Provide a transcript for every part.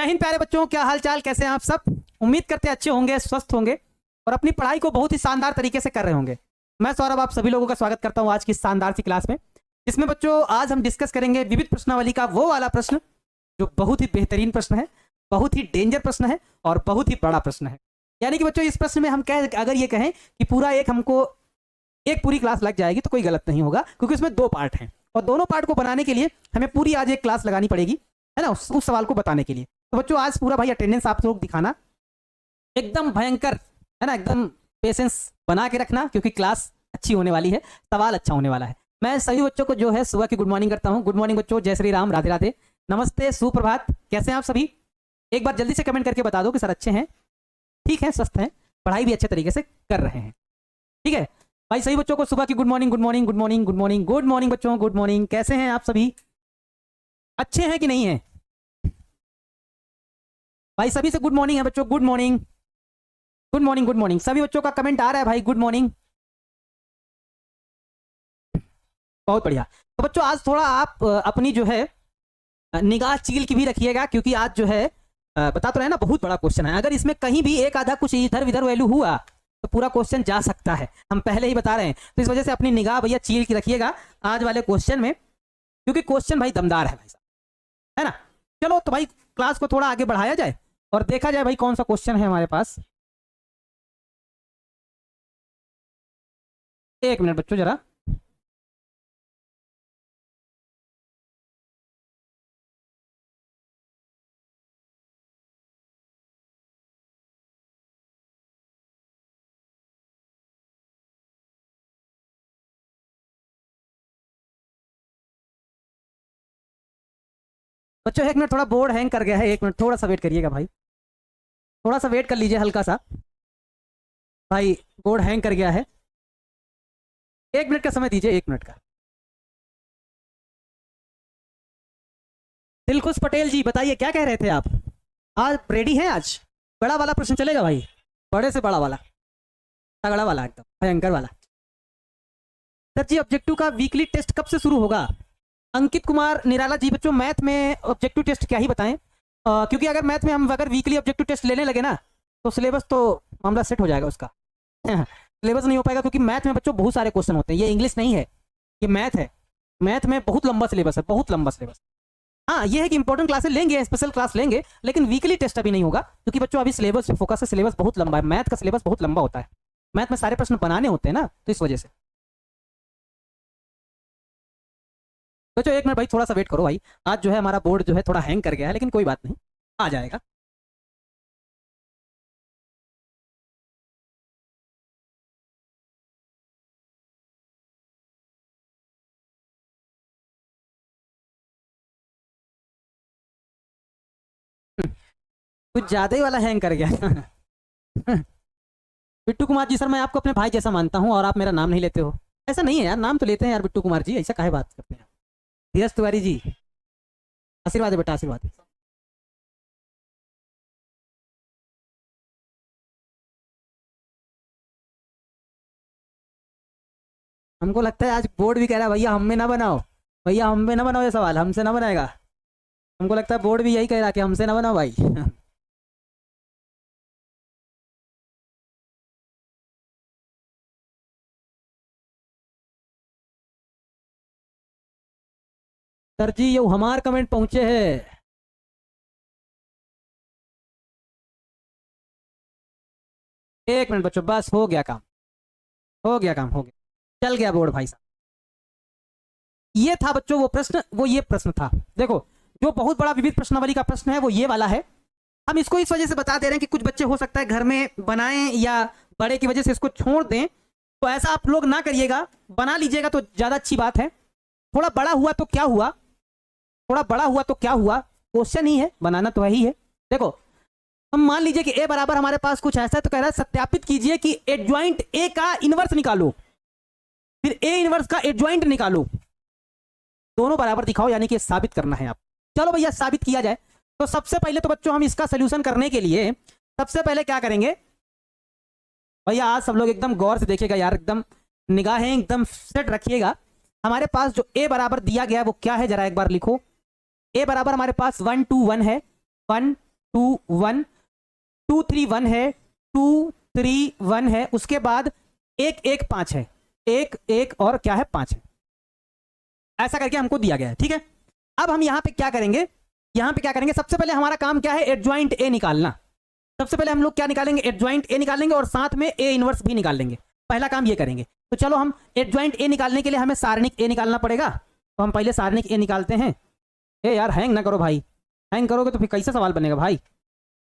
जय हिंद प्यारे बच्चों, क्या हाल चाल, कैसे हैं आप सब। उम्मीद करते हैं अच्छे होंगे, स्वस्थ होंगे और अपनी पढ़ाई को बहुत ही शानदार तरीके से कर रहे होंगे। मैं सौरभ आप सभी लोगों का स्वागत करता हूं आज की शानदार सी क्लास में, जिसमें बच्चों आज हम डिस्कस करेंगे विविध प्रश्नावली का वो वाला प्रश्न जो बहुत ही बेहतरीन प्रश्न है, बहुत ही डेंजर प्रश्न है और बहुत ही बड़ा प्रश्न है। यानी कि बच्चों इस प्रश्न में हम अगर ये कहें कि पूरा हमको एक पूरी क्लास लग जाएगी तो कोई गलत नहीं होगा, क्योंकि इसमें दो पार्ट हैं और दोनों पार्ट को बनाने के लिए हमें पूरी आज एक क्लास लगानी पड़ेगी, है ना, उस सवाल को बताने के लिए। तो बच्चों आज पूरा भाई अटेंडेंस आप लोग दिखाना, एकदम भयंकर, है ना, एकदम पेशेंस बना के रखना, क्योंकि क्लास अच्छी होने वाली है, सवाल अच्छा होने वाला है। मैं सभी बच्चों को जो है सुबह की गुड मॉर्निंग करता हूँ। गुड मॉर्निंग बच्चों, जय श्री राम, राधे राधे, नमस्ते, सुप्रभात। कैसे हैं आप सभी? एक बार जल्दी से कमेंट करके बता दो कि सर अच्छे हैं, ठीक है, स्वस्थ हैं, पढ़ाई भी अच्छे तरीके से कर रहे हैं, ठीक है भाई। सभी बच्चों को सुबह की good morning, good morning, good morning, good morning, good morning बच्चों, गुड मॉर्निंग। कैसे हैं आप सभी? अच्छे हैं कि नहीं है भाई? सभी से गुड मॉर्निंग है बच्चों, good morning, good morning, good morning. सभी बच्चों का कमेंट आ रहा है भाई, गुड मॉर्निंग, बहुत बढ़िया। तो बच्चों आज थोड़ा आप अपनी जो है निगाह चील की भी रखिएगा, क्योंकि आज जो है बता तो रहे ना, बहुत बड़ा क्वेश्चन है। अगर इसमें कहीं भी एक आधा कुछ इधर उधर वैल्यू हुआ तो पूरा क्वेश्चन जा सकता है, हम पहले ही बता रहे हैं। तो इस वजह से अपनी निगाह भैया चील की रखिएगा आज वाले क्वेश्चन में, क्योंकि क्वेश्चन भाई दमदार है भाई साहब, है ना। चलो तो भाई क्लास को थोड़ा आगे बढ़ाया जाए और देखा जाए भाई कौन सा क्वेश्चन है हमारे पास। एक मिनट बच्चों जरा, बच्चों एक मिनट, थोड़ा बोर्ड हैंग कर गया है, एक मिनट थोड़ा सा वेट करिएगा भाई, थोड़ा सा वेट कर लीजिए हल्का सा भाई, बोर्ड हैंग कर गया है। एक मिनट का समय दीजिए, एक मिनट का। दिलखुश पटेल जी बताइए क्या कह रहे थे आप? आज रेडी हैं? आज बड़ा वाला प्रश्न चलेगा भाई, बड़े से बड़ा वाला, तगड़ा वाला, एकदम भयंकर वाला। सर जी ऑब्जेक्टिव का वीकली टेस्ट कब से शुरू होगा? अंकित कुमार निराला जी, बच्चों मैथ में ऑब्जेक्टिव टेस्ट क्या ही बताएं, क्योंकि अगर मैथ में हम अगर वीकली ऑब्जेक्टिव टेस्ट लेने लगे ना तो सिलेबस तो मामला सेट हो जाएगा उसका। सिलेबस नहीं हो पाएगा, क्योंकि मैथ में बच्चों बहुत सारे क्वेश्चन होते हैं, ये इंग्लिश नहीं है, ये मैथ है। मैथ में बहुत लंबा सिलेबस है, बहुत लंबा सिलेबस। हाँ ये है कि इंपॉर्टेंट क्लासेस लेंगे, स्पेशल क्लास लेंगे, लेकिन वीकली टेस्ट अभी नहीं होगा, क्योंकि बच्चों अभी सिलेबस पे फोकस है, सिलेबस बहुत लंबा है, मैथ का सिलेबस बहुत लंबा होता है, मैथ में सारे प्रश्न बनाने होते हैं ना, तो इस वजह से। बच्चों एक मिनट भाई, थोड़ा सा वेट करो भाई, आज जो है हमारा बोर्ड जो है थोड़ा हैंग कर गया है, लेकिन कोई बात नहीं, आ जाएगा। कुछ ज्यादा ही वाला हैंग कर गया। बिट्टू कुमार जी, सर मैं आपको अपने भाई जैसा मानता हूँ और आप मेरा नाम नहीं लेते हो। ऐसा नहीं है यार, नाम तो लेते हैं यार बिट्टू कुमार जी, ऐसा काहे बात करते हैं। धीरज तिवारी जी, आशीर्वाद है बेटा, आशीर्वाद है। हमको लगता है आज बोर्ड भी कह रहा है भैया हम में ना बनाओ, भैया हम में ना बनाओ, ये सवाल हमसे ना बनाएगा। हमको लगता है बोर्ड भी यही कह रहा है कि हमसे ना बनाओ भाई। सर जी ये हमार कमेंट पहुंचे है। एक मिनट बच्चों, बस हो गया काम, हो गया काम, हो गया, चल गया बोर्ड भाई साहब। ये था बच्चों वो प्रश्न, वो ये प्रश्न था। देखो जो बहुत बड़ा विविध प्रश्नावली का प्रश्न है वो ये वाला है। हम इसको इस वजह से बता दे रहे हैं कि कुछ बच्चे हो सकता है घर में बनाएं या बड़े की वजह से इसको छोड़ दें, तो ऐसा आप लोग ना करिएगा, बना लीजिएगा तो ज्यादा अच्छी बात है। थोड़ा बड़ा हुआ तो क्या हुआ, थोड़ा बड़ा हुआ तो क्या हुआ, क्वेश्चन ही है, बनाना तो है ही है। देखो हम मान लीजिए कि ए बराबर हमारे पास कुछ ऐसा है, तो कह रहा है सत्यापित कीजिए कि एडजॉइंट ए का इनवर्स निकालो, फिर ए इनवर्स का एडजॉइंट निकालो, दोनों बराबर दिखाओ, यानी कि साबित करना है आप। चलो भैया साबित किया जाए। तो सबसे पहले तो बच्चों हम इसका सोल्यूशन करने के लिए सबसे पहले क्या करेंगे भैया, आज सब लोग एकदम गौर से देखिएगा यार, एकदम निगाहें एकदम सेट रखिएगा। हमारे पास जो ए बराबर दिया गया है वो क्या है, जरा एक बार लिखो। ए बराबर हमारे पास 1 2 1 है, 1 1 2 3 1 है, 2 3 1 है, उसके बाद 1 1 5 है, 1 1 और क्या है 5 है, ऐसा करके हमको दिया गया है। ठीक है, अब हम यहाँ पे क्या करेंगे, यहाँ पे क्या करेंगे, सबसे पहले हमारा काम क्या है, एडजॉइंट ए निकालना। सबसे पहले हम लोग क्या निकालेंगे, एडजॉइंट ए निकालेंगे और साथ में ए इनवर्स भी निकाल लेंगे। पहला काम ये करेंगे। तो चलो हम एडजॉइंट ए निकालने के लिए हमें सारणिक ए निकालना पड़ेगा। तो हम पहले सारणिक ए निकालते हैं। ए यार हैंग ना करो भाई, हैंग करोगे तो फिर कैसे सवाल बनेगा भाई,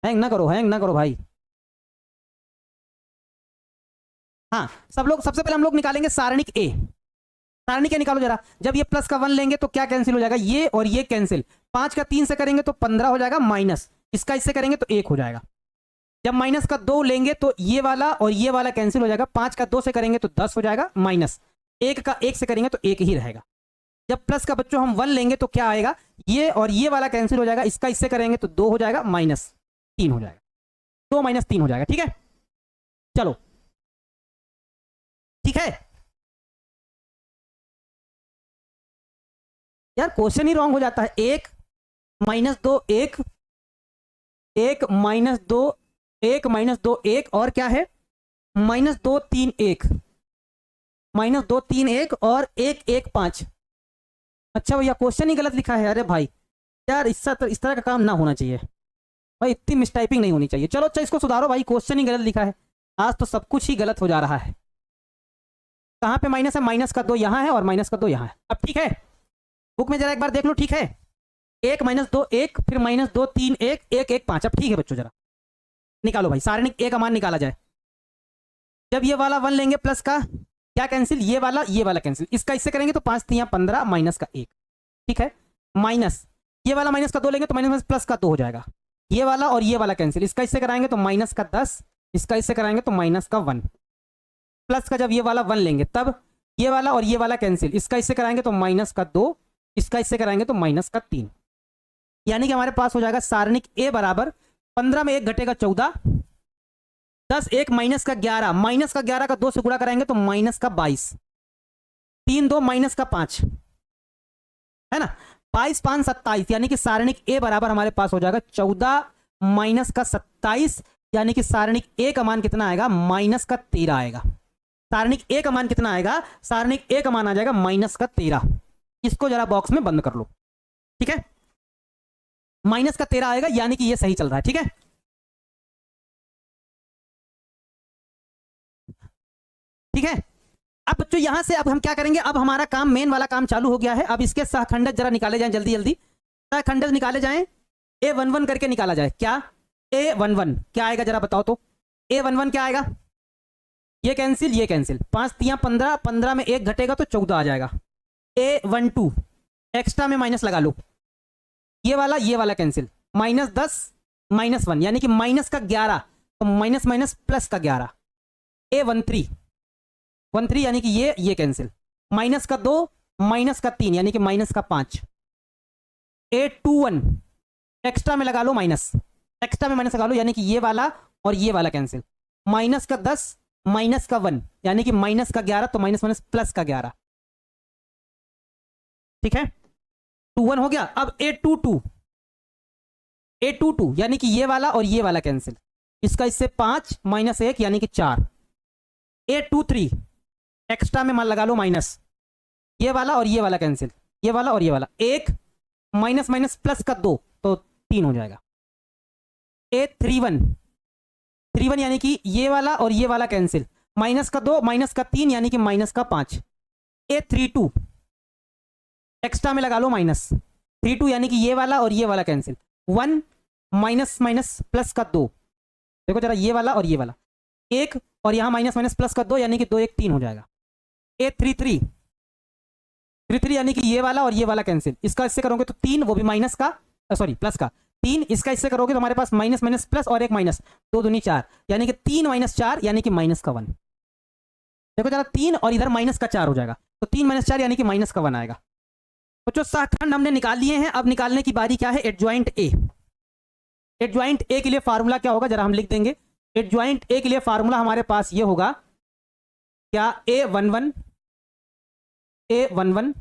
हैंग ना करो, हैंग ना करो भाई। हाँ, सब लोग सबसे पहले हम लोग निकालेंगे सारणिक ए। सारणिक ए निकालो जरा। जब ये प्लस का 1 लेंगे तो क्या कैंसिल हो जाएगा, ये और ये कैंसिल। 5 का 3 से करेंगे तो 15 हो जाएगा, माइनस इसका इससे करेंगे तो 1 हो जाएगा। जब माइनस का 2 लेंगे तो ये वाला और ये वाला कैंसिल हो जाएगा। 5 का 2 से करेंगे तो 10 हो जाएगा, माइनस 1 का 1 से करेंगे तो 1 ही रहेगा। जब प्लस का बच्चों हम 1 लेंगे तो क्या आएगा, ये और ये वाला कैंसिल हो जाएगा, इसका इससे करेंगे तो 2 हो जाएगा, माइनस 3 हो जाएगा, 2 माइनस 3 हो जाएगा। ठीक है, चलो ठीक है यार, क्वेश्चन ही रॉन्ग हो जाता है। 1 माइनस 2 1, 1 माइनस 2 1 माइनस 2 1 और क्या है माइनस 2 3 1, माइनस 2 3 1 और 1 1 5। अच्छा भैया क्वेश्चन ही गलत लिखा है। अरे भाई यार इस तरह का काम ना होना चाहिए भाई, इतनी मिसटाइपिंग नहीं होनी चाहिए। चलो अच्छा इसको सुधारो भाई, क्वेश्चन ही गलत लिखा है। आज तो सब कुछ ही गलत हो जा रहा है। कहाँ पे माइनस है, माइनस का 2 यहाँ है और माइनस का 2 यहाँ है। अब ठीक है, बुक में जरा एक बार देख लो। ठीक है, 1 माइनस 2 1, फिर माइनस 2 3 1 1 1 5। अब ठीक है बच्चों, जरा निकालो भाई, सारणिक ए का मान निकाला जाए। जब ये वाला 1 लेंगे प्लस का क्या कैंसिल, ये वाला कैंसिल, इसका इससे करेंगे तो 5 3 15, माइनस का 1। ठीक है, माइनस ये वाला माइनस का 2 लेंगे तो माइनस प्लस का 2 हो जाएगा। ये वाला और ये वाला कैंसिल, इसका इससे कराएंगे तो माइनस का 10, इसका इससे कराएंगे तो माइनस का 1। प्लस का जब ये वाला 1 लेंगे तब ये वाला और ये वाला कैंसिल, इसका इससे कराएंगे तो माइनस का 2, इसका इससे कराएंगे तो माइनस का 3। यानी कि हमारे पास हो जाएगा सारणिक ए बराबर 15 में 1 घटेगा 14, 10 1 माइनस का 11, माइनस का 11 का 2 से गुणा कराएंगे तो माइनस का 22, 3 2 माइनस का 5 है ना, 22 5 27। यानी कि सारणिक ए बराबर हमारे पास हो जाएगा 14 माइनस का 27। यानी कि सारणिक ए का मान कितना आएगा, माइनस का 13 आएगा। सारणिक ए का मान कितना आएगा, सारणिक ए का मान आ जाएगा माइनस का 13। इसको जरा बॉक्स में बंद कर लो। ठीक है, माइनस का 13 आएगा, यानी कि ये सही चल रहा है। ठीक है, ठीक है। अब बच्चों यहां से अब हम क्या करेंगे, अब हमारा काम मेन वाला काम चालू हो गया है। अब इसके सहखंडक जरा निकाले जाएं, जल्दी जल्दी सहखंडक निकाले जाएं। A11 करके निकाला जाए। क्या A11 क्या आएगा जरा बताओ तो, A11 क्या आएगा, ये कैंसिल ये कैंसिल, 5 3 15, 15 में 1 घटेगा तो 14 आ जाएगा। A12 एक्स्ट्रा में माइनस लगा लो, ये वाला कैंसिल, माइनस 10 माइनस 1 यानी कि माइनस का 11, तो माइनस माइनस प्लस का 11। A13 13 यानी कि ये कैंसिल, माइनस का 2 माइनस का 3 यानी कि माइनस का 5। A21 एक्स्ट्रा में लगा लो माइनस, एक्स्ट्रा में माइनस लगा लो यानी कि ये वाला और ये वाला कैंसिल, माइनस का 10 माइनस का 1 यानी कि माइनस का 11, तो माइनस माइनस प्लस का 11। ठीक है, 21 हो गया। अब A22 यानी कि ये वाला और ये वाला कैंसिल, इसका इससे 5 माइनस 1 यानी कि 4। A23 एक्स्ट्रा में मान लगा लो माइनस, ये वाला और ये वाला कैंसिल, ये वाला और ये वाला, 1 माइनस माइनस प्लस का 2 तो 3 हो जाएगा। A31 यानी कि ये वाला और ये वाला कैंसिल, माइनस का 2 माइनस का 3 यानी कि माइनस का 5। A32 एक्स्ट्रा में लगा लो माइनस, 32 यानी कि ये वाला और ये वाला कैंसिल, 1 माइनस माइनस प्लस का 2, देखो जरा ये वाला और ये वाला, 1 और यहाँ माइनस माइनस प्लस का 2 यानी कि 2 1 3 हो जाएगा। A33 यानी कि ये वाला और ये वाला कैंसिल, इसका इससे करोगे तो 3, वो भी माइनस का सॉरी प्लस का 3, इसका इससे करोगे तो हमारे पास माइनस माइनस प्लस और एक माइनस, 2 दूनी 4 यानी कि 3 माइनस 4 यानी कि माइनस का 1। देखो जरा 3 और इधर माइनस का 4 हो जाएगा, तो 3 माइनस 4 यानी कि माइनस का 1 आएगा। बच्चों सहखंड हमने निकाल लिए हैं। अब निकालने की बारी क्या है, एडजॉइंट ए। एडजॉइंट ए के लिए फार्मूला क्या होगा जरा हम लिख देंगे। एडजॉइंट ए के लिए फार्मूला हमारे पास ये होगा, क्या A11 A12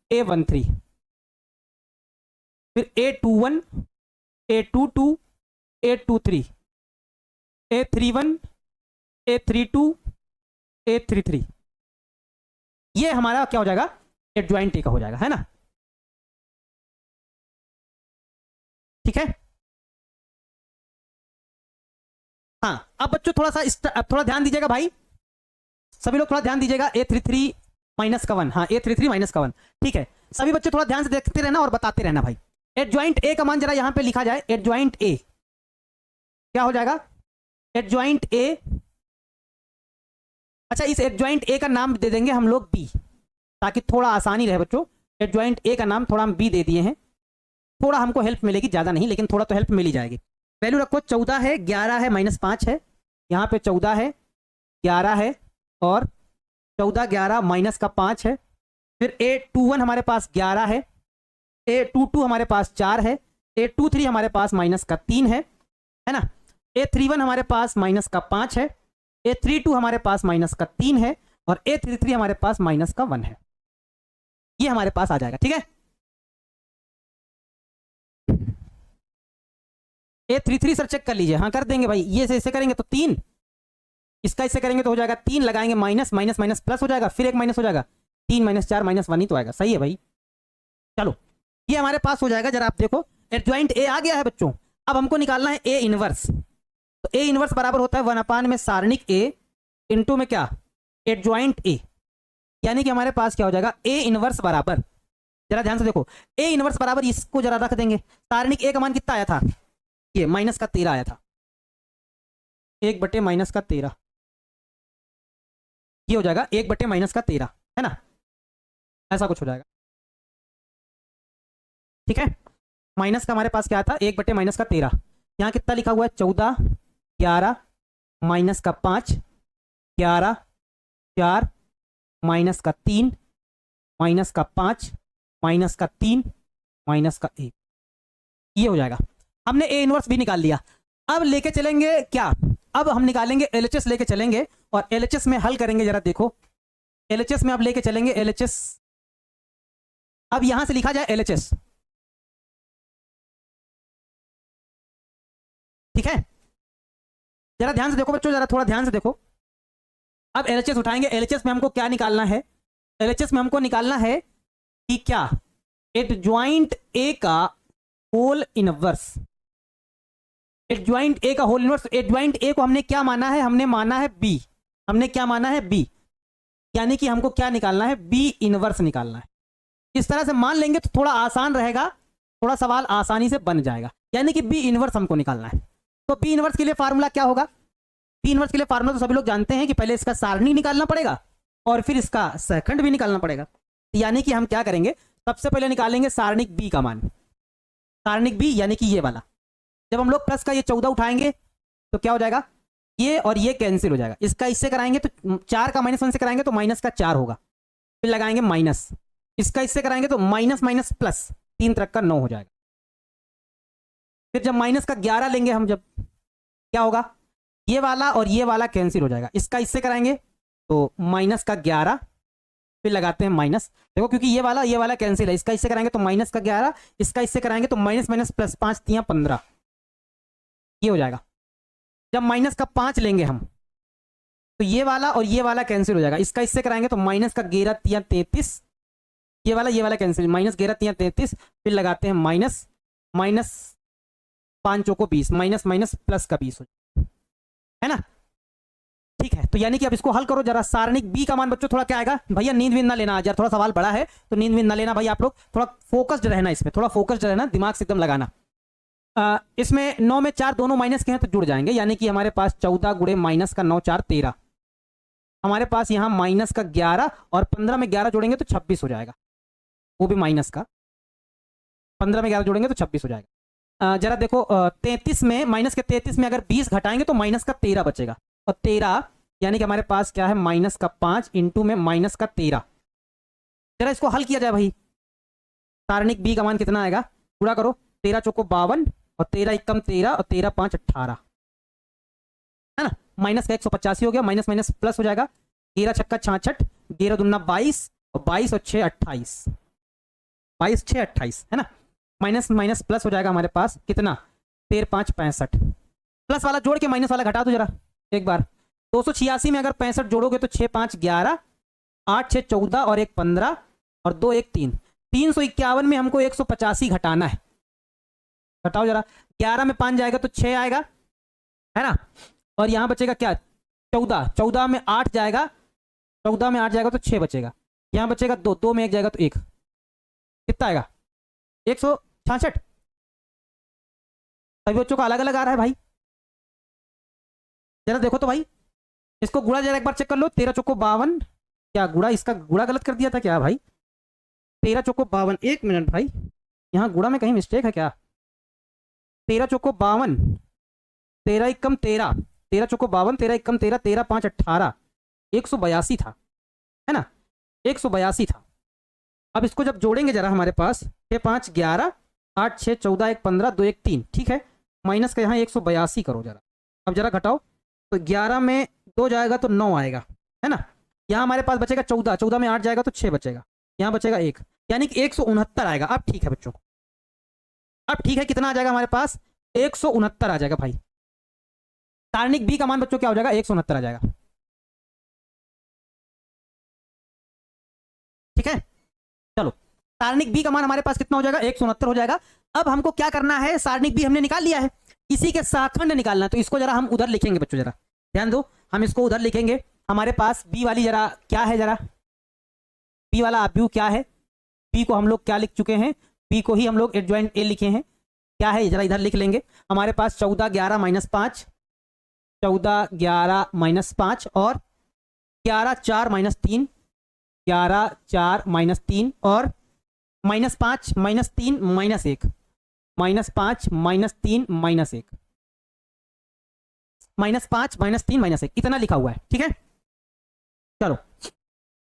A13 फिर A21, A22, A23, A31, A32, A33, ये हमारा क्या हो जाएगा, एडजॉइंट ए का हो जाएगा, है ना। ठीक है। हाँ, अब बच्चों थोड़ा सा थोड़ा ध्यान दीजिएगा भाई, सभी लोग थोड़ा ध्यान दीजिएगा। A33 माइनस का 1, हाँ A33 माइनस का 1, ठीक है। सभी बच्चे थोड़ा ध्यान से देखते रहना और बताते रहना भाई। एडजॉइंट ए का मान जरा यहां पे लिखा जाए, एडजॉइंट ए क्या हो जाएगा, एडजॉइंट ए, अच्छा इस एडजॉइंट ए का नाम दे देंगे हम लोग बी, ताकि थोड़ा आसानी रहे बच्चों। एडजॉइंट ए का नाम थोड़ा हम बी दे दिए हैं, थोड़ा हमको हेल्प मिलेगी, ज्यादा नहीं लेकिन थोड़ा तो हेल्प मिल ही जाएगी। वैल्यू रखो 14 है, 11 है, -5 है, यहाँ पे 14 है, 11 है और 14, 11 माइनस का 5 है। फिर A21 हमारे पास 11 है, A22 हमारे पास 4 है, A23 हमारे पास माइनस का 3 है ना। A31 हमारे पास माइनस का 5 है, A32 हमारे पास माइनस का 3 है और A33 हमारे पास माइनस का 1 है। ये हमारे पास आ जाएगा, ठीक है। A33 सर चेक कर लीजिए, हाँ कर देंगे भाई। ये से इसे करेंगे तो 3, इसका इससे करेंगे तो हो जाएगा 3, लगाएंगे माइनस, माइनस माइनस प्लस हो जाएगा, फिर एक माइनस हो जाएगा, 3 - 4 -1 ही तो आएगा, सही है भाई। चलो ये हमारे पास हो जाएगा, जरा आप देखो एडजॉइंट ए आ गया है बच्चों। अब हमको निकालना है ए इनवर्स, तो ए इनवर्स बराबर होता है 1 में सारणिक ए इंटू में क्या, एडजॉइंट ए, यानी कि हमारे पास क्या हो जाएगा, ए इनवर्स बराबर, जरा ध्यान से देखो, ए इनवर्स बराबर इसको जरा रख देंगे, सारणिक ए का मान कितना आया था, ये माइनस का 13 आया था, 1/- का 13, ये हो जाएगा 1/- का 13, है ना, ऐसा कुछ हो जाएगा, ठीक है। माइनस का हमारे पास क्या था, 1/- का 13, यहाँ कितना लिखा हुआ है, 14, 11 माइनस का 5, 11, 4 माइनस का 3 माइनस का 5 माइनस का 3 माइनस का 1, ये हो जाएगा। हमने ए इनवर्स भी निकाल लिया। अब लेके चलेंगे क्या, अब हम निकालेंगे एलएचएस, लेके चलेंगे और एलएचएस में हल करेंगे, जरा देखो एलएचएस में अब लेके चलेंगे एलएचएस। अब यहां से लिखा जाए एलएचएस, ठीक है। जरा ध्यान से देखो बच्चों, जरा थोड़ा ध्यान से देखो। अब एलएचएस उठाएंगे, एलएचएस में हमको क्या निकालना है, एलएचएस में हमको निकालना है कि क्या, एडजॉइंट ए का होल इनवर्स, एडजॉइंट ए का होल इनवर्स। एडजॉइंट ए को हमने क्या माना है, हमने माना है बी, हमने क्या माना है बी, यानी कि हमको क्या निकालना है, बी इनवर्स निकालना है। इस तरह से मान लेंगे तो थोड़ा आसान रहेगा, थोड़ा सवाल आसानी से बन जाएगा, यानी कि बी इनवर्स हमको निकालना है। तो बी इनवर्स के लिए फार्मूला क्या होगा, बी इनवर्स के लिए फार्मूला तो सभी लोग जानते हैं कि पहले इसका सारणी निकालना पड़ेगा और फिर इसका सेकंड भी निकालना पड़ेगा। यानी कि हम क्या करेंगे, सबसे पहले निकालेंगे सारणिक बी का मान, सारणिक बी यानी कि ये वाला। जब हम लोग प्लस का ये 14 उठाएंगे तो क्या हो जाएगा, ये और ये कैंसिल हो जाएगा, इसका इससे कराएंगे तो 4 का -1 से कराएंगे तो माइनस का 4 होगा, फिर लगाएंगे माइनस, इसका इससे कराएंगे तो माइनस माइनस प्लस, 3 तरह का 9 हो जाएगा। फिर जब माइनस का 11 लेंगे हम, जब क्या होगा, ये वाला और ये वाला कैंसिल हो जाएगा, इसका इससे कराएंगे तो माइनस का 11, फिर लगाते हैं माइनस, देखो क्योंकि ये वाला कैंसिल है, इसका इससे कराएंगे तो माइनस का 11, इसका इससे कराएंगे तो माइनस माइनस प्लस, 5 × 3 = 15, ये हो जाएगा। जब माइनस का 5 लेंगे हम तो ये वाला और ये वाला कैंसिल हो जाएगा, इसका इससे कराएंगे तो माइनस का 11 × 3 = 33, ये वाला कैंसिल, माइनस 11 × 3 = 33, फिर लगाते हैं minus, minus 5 × 4 = 20, minus minus plus का 20 हो जाएगा, है ना। ठीक है, तो यानी कि अब इसको हल करो जरा, सारणिक बी का मान बच्चों थोड़ा क्या आएगा, भैया नींद वींद ना लेना, आज यार थोड़ा सवाल बड़ा है तो नींद वींद ना लेना भाई, आप लोग थोड़ा फोकस्ड रहना, इसमें थोड़ा फोकस्ड रहना, दिमाग से एकदम लगाना। इसमें 9 में 4 दोनों माइनस के हैं तो जुड़ जाएंगे, यानी कि हमारे पास 14 × माइनस का 9 × 4 = 13, हमारे पास यहाँ माइनस का 11 और 15 में 11 जोड़ेंगे तो 26 हो जाएगा, वो भी माइनस का, 15 में 11 जोड़ेंगे तो 26 हो जाएगा। जरा देखो 33 में, माइनस के 33 में अगर 20 घटाएंगे तो माइनस का 13 बचेगा, और 13 यानी कि हमारे पास क्या है, माइनस का 5 इंटू में माइनस का 13। जरा इसको हल किया जाए भाई, सारणिक बी का मान कितना आएगा, पूरा करो, 13 × 4 = 52 और 13 × 1 = 13 और 13 × 5 = 18, है ना। माइनस का 185 हो गया, माइनस माइनस प्लस हो जाएगा, 13 × 6 = 66, 13 × 2 = 22 और 22 और 6 = 28, 22 6 28, है ना। माइनस माइनस प्लस हो जाएगा हमारे पास कितना, 13 5 65। प्लस वाला जोड़ के माइनस वाला घटा दो जरा एक बार। 286 में अगर 65 जोड़ोगे तो 6 5 11, 8 6 14 और 1 15 और 2 1 3। 351 में हमको 185 घटाना है। घटाओ जरा, 11 में 5 जाएगा तो 6 आएगा, है ना। और यहाँ बचेगा क्या, 14। 14 में 8 जाएगा, 14 में 8 जाएगा तो 6 बचेगा। यहाँ बचेगा 2, 2 में 1 जाएगा तो 1। कितना आएगा, 166। सभी बच्चों का अलग अलग आ रहा है भाई, जरा देखो तो भाई। इसको गुणा जरा एक बार चेक कर लो। 13 चौको 52, क्या गुणा, इसका गुणा गलत कर दिया था क्या भाई। 13 चौको 52, एक मिनट भाई, यहाँ गुणा में कहीं मिस्टेक है क्या। 13 चौको 52, 13 एकम 13, 13 चौको 52, 13 एकम 13, 13 5 18, 182 था, है ना, 182 था। अब इसको जब जोड़ेंगे जरा हमारे पास, 6 5 11, 8 6 14, 1 15, 2 1 3, ठीक है। माइनस का यहाँ 182 करो जरा। अब जरा घटाओ, तो 11 में 2 जाएगा तो 9 आएगा, है ना। यहाँ हमारे पास बचेगा 14, 14 में 8 जाएगा तो 6 बचेगा, यहाँ बचेगा 1, यानी कि 169 आएगा। अब ठीक है बच्चों, अब ठीक है, कितना आ जाएगा हमारे पास, 169 आ जाएगा भाई। सारणिक बी का मान बच्चों क्या हो जाएगा, 169 आ जाएगा। ठीक है, चलो सारणिक बी का मान हमारे पास कितना हो जाएगा, 169 हो जाएगा। अब हमको क्या करना है, सारणिक बी हमने निकाल लिया है, इसी के शाखंड निकालना है। तो इसको जरा हम उधर लिखेंगे बच्चों, जरा ध्यान दो, हम इसको उधर लिखेंगे। हमारे पास बी वाली जरा क्या है, जरा बी वाला व्यू क्या है, बी को हम लोग क्या लिख चुके हैं, बी को ही हम लोग एडजॉइंट ए लिखे हैं। क्या है जरा इधर लिख लेंगे। हमारे पास 14 11 माइनस 5, 14 11 माइनस 5 और 11 4 माइनस 3, 11 4 माइनस 3 और minus 5 minus 3 minus 1, minus 5 minus 3 minus 1, minus 5 minus 3 minus 1, इतना लिखा हुआ है। ठीक है, चलो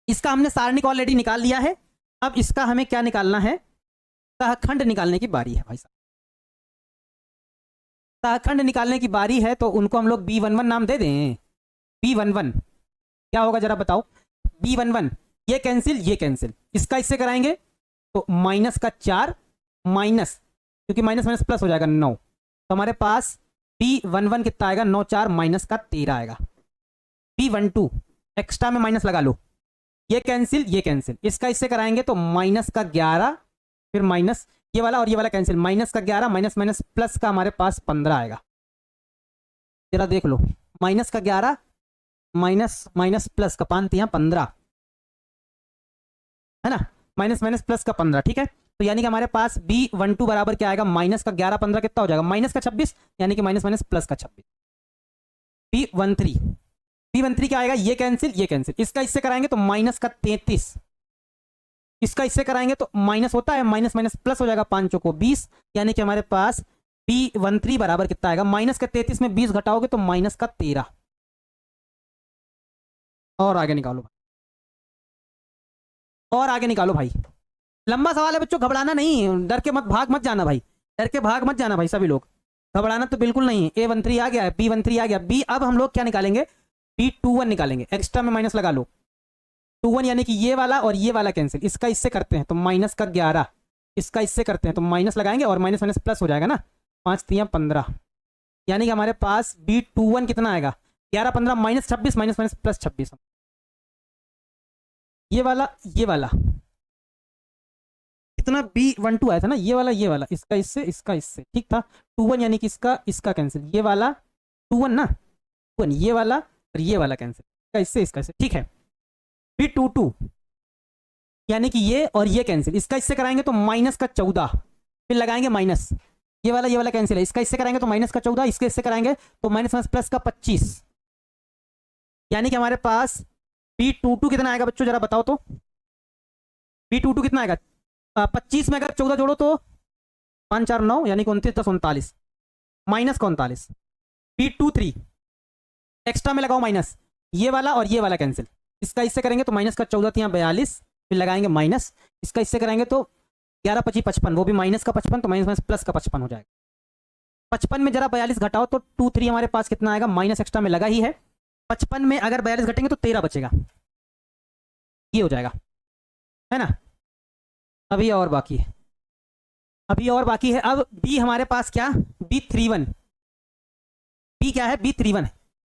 इसका हमने सारणिक ऑलरेडी निकाल लिया है। अब इसका हमें क्या निकालना है, सहखंड निकालने की बारी है भाई साहब। सहखंड निकालने की बारी है, तो उनको हम लोग B11 नाम दे दें। B11 क्या होगा जरा बताओ। B11 ये कैंसिल, ये कैंसिल, इसका इससे कराएंगे तो माइनस का 4 माइनस, क्योंकि माइनस माइनस प्लस हो जाएगा 9, तो हमारे पास B11 कितना आएगा, 9 4 माइनस का 13 आएगा। B12 एक्स्ट्रा में माइनस लगा लो, ये कैंसिल, ये कैंसिल, इसका इससे कराएंगे तो माइनस का 11, फिर माइनस ये वाला और ये वाला कैंसिल, माइनस का 11 माइनस माइनस प्लस का हमारे पास 15 आएगा। जरा देख लो, माइनस का 11 माइनस माइनस प्लस का 5 यहाँ 15, है ना, माइनस माइनस प्लस का 15। ठीक है, तो यानी कि हमारे पास B12 बराबर क्या आएगा, माइनस का 11 15 कितना हो जाएगा, माइनस का 26, यानी कि माइनस माइनस प्लस का 26। B13 क्या आएगा, ये कैंसिल, ये कैंसिल, इसका इससे कराएंगे तो माइनस का 33, इसका इससे कराएंगे तो माइनस होता है, माइनस माइनस प्लस हो जाएगा, 5 को 20, यानी कि हमारे पास B13 बराबर कितना आएगा, माइनस का 33 में 20 घटाओगे तो माइनस का 13। और आगे निकालो, और आगे निकालो भाई, लंबा सवाल है बच्चों, घबराना नहीं, डर के मत भाग मत जाना भाई, डर के भाग मत जाना भाई, सभी लोग घबराना तो बिल्कुल नहीं है। A13 आ गया है, B13 आ गया, B अब हम लोग क्या निकालेंगे, B21 निकालेंगे, एक्स्ट्रा में माइनस लगा लो, 21 यानी कि ये वाला और ये वाला कैंसिल, इसका इससे करते हैं तो माइनस का 11, इसका इससे करते हैं तो माइनस लगाएंगे और माइनस माइनस प्लस हो जाएगा ना, 5 3 15, यानी कि हमारे पास B21 कितना आएगा, 11 15 माइनस 26 माइनस माइनस प्लस 26, ये वाला कितना B12 आया था ना, ये वाला इसका इससे ठीक था। 21 यानी कि इसका कैंसिल, ये वाला 21 ना, 21 ये वाला और ये वाला कैंसिल, इसका इससे ठीक है। B22 यानी कि ये और ये कैंसिल, इसका इससे कराएंगे तो माइनस का 14, फिर लगाएंगे माइनस, ये वाला कैंसिल है, इसका इससे कराएंगे तो माइनस का 14, इसके इससे कराएंगे तो माइनस माइनस प्लस का 25, यानी कि हमारे पास B22 कितना आएगा बच्चों जरा बताओ तो। B22 कितना आएगा, 25 में अगर 14 जोड़ो तो 5 4 9, यानी कि 29 10 39, माइनस का 39। B23 एक्स्ट्रा में लगाओ माइनस, ये वाला और ये वाला कैंसिल, इसका इससे करेंगे तो माइनस का 14 यहाँ 42, फिर लगाएंगे माइनस, इसका इससे करेंगे तो 11 25 55, वो भी माइनस का 55, तो माइनस माइनस प्लस का 55 हो जाएगा। 55 में जरा 42 घटाओ तो 23 हमारे पास कितना आएगा, माइनस एक्स्ट्रा में लगा ही है, 55 में अगर 42 घटेंगे तो 13 बचेगा, ये हो जाएगा, है ना। अभी और बाकी है, अभी और बाकी है। अब बी हमारे पास क्या, B31, बी क्या है, B31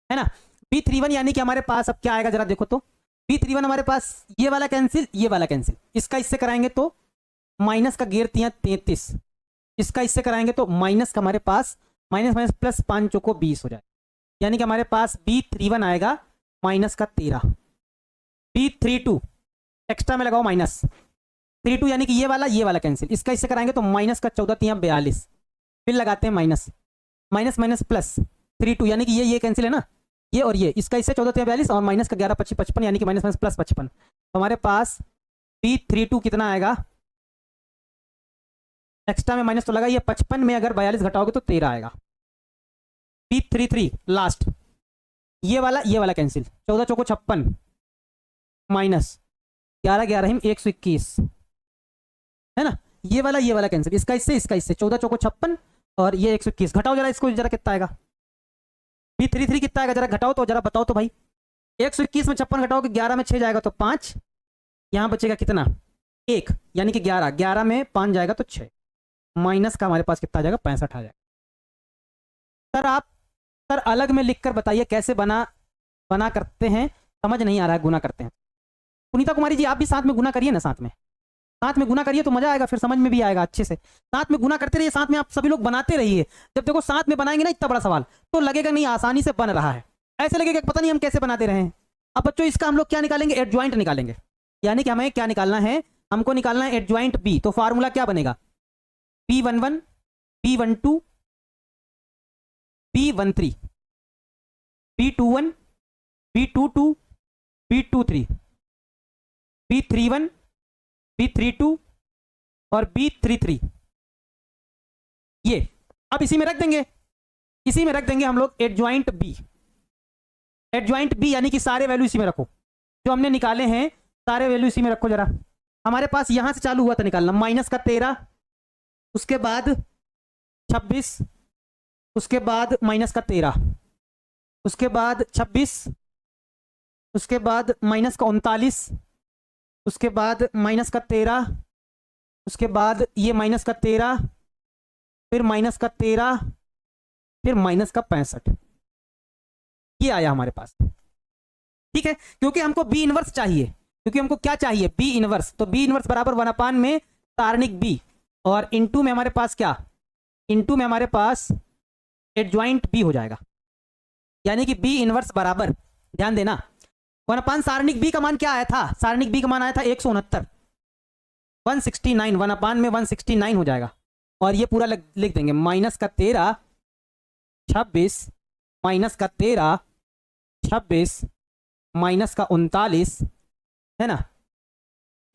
है ना। B31 यानी कि हमारे पास अब क्या आएगा जरा देखो तो, B31 हमारे पास ये वाला कैंसिल, ये वाला कैंसिल, इसका इससे कराएंगे तो माइनस का गिर 33, इसका इससे कराएंगे तो माइनस का हमारे पास माइनस माइनस प्लस 5 चौको 20 हो जाए, यानी कि हमारे पास B31 आएगा माइनस का 13। B32 एक्स्ट्रा में लगाओ माइनस 32, यानी कि ये वाला कैंसिल, इसका इससे कराएंगे तो माइनस का 14 3 42, फिर लगाते हैं माइनस माइनस माइनस प्लस 32, यानी कि ये कैंसिल है ना, ये और ये, इसका इससे 14 3 42 और माइनस का 11 25 55, यानी कि माइनस माइनस प्लस 55। तो हमारे पास B32 कितना आएगा, एक्स्ट्रा में माइनस तो लगा, ये 55 में अगर 42 घटाओगे तो 13 आएगा। B33 लास्ट, ये वाला कैंसिल, 14 चौको 56 माइनस 11 11 121 है ना, ये वाला कैंसिल, इसका इससे 14 चौको 56 और ये 121, घटाओ जरा इसको, जरा कितना आएगा B33 कितना आएगा जरा घटाओ तो, जरा बताओ तो भाई। 121 में 56 घटाओगे 11 में 6 जाएगा तो 5, यहाँ बचेगा कितना 1, यानी कि 11, 11 में 5 जाएगा तो 6, माइनस का हमारे पास कितना आ जाएगा 65 आ जाएगा। सर आप सर अलग में लिखकर बताइए कैसे बना करते हैं, समझ नहीं आ रहा है, गुना करते हैं। पुनीता कुमारी जी आप भी साथ में गुना करिए ना, साथ में गुना करिए तो मजा आएगा, फिर समझ में भी आएगा अच्छे से। साथ में गुना करते रहिए, साथ में आप सभी लोग बनाते रहिए। जब देखो साथ में बनाएंगे ना इतना बड़ा सवाल, तो लगेगा नहीं आसानी से बन रहा है, ऐसे लगेगा पता नहीं हम कैसे बनाते रहे हैं। अब बच्चों इसका हम लोग क्या निकालेंगे, एडजॉइंट निकालेंगे, यानी कि हमें क्या निकालना है, हमको निकालना है एडजॉइंट बी। तो फार्मूला क्या बनेगा, B11 B12 B13 B21 B22 B23 B31 B32 और B33, ये अब इसी में रख देंगे हम लोग एडजॉइंट बी। एडजॉइंट बी यानी कि सारे वैल्यू इसी में रखो, जो हमने निकाले हैं सारे वैल्यू इसी में रखो जरा। हमारे पास यहां से चालू हुआ था निकालना, माइनस का 13, उसके बाद 26, उसके बाद माइनस का 13, उसके बाद 26, उसके बाद माइनस का 39, उसके बाद माइनस का 13, उसके बाद ये माइनस का 13, फिर माइनस का 13, फिर माइनस का 65, ये आया हमारे पास। ठीक है, क्योंकि हमको बी इनवर्स चाहिए, क्योंकि हमको क्या चाहिए, बी इनवर्स। तो बी इनवर्स बराबर 1/, में सारणिक बी, और इनटू में हमारे पास क्या, इनटू में हमारे पास एडजॉइंट बी हो जाएगा, यानी कि बी इनवर्स बराबर, ध्यान देना, 1/, सारणिक बी का मान क्या आया था, सारणिक बी का मान आया था 169, 169, 1/, में 169 हो जाएगा। और ये पूरा लिख देंगे, माइनस का 13 26, माइनस का 13 26, माइनस का 39 है ना,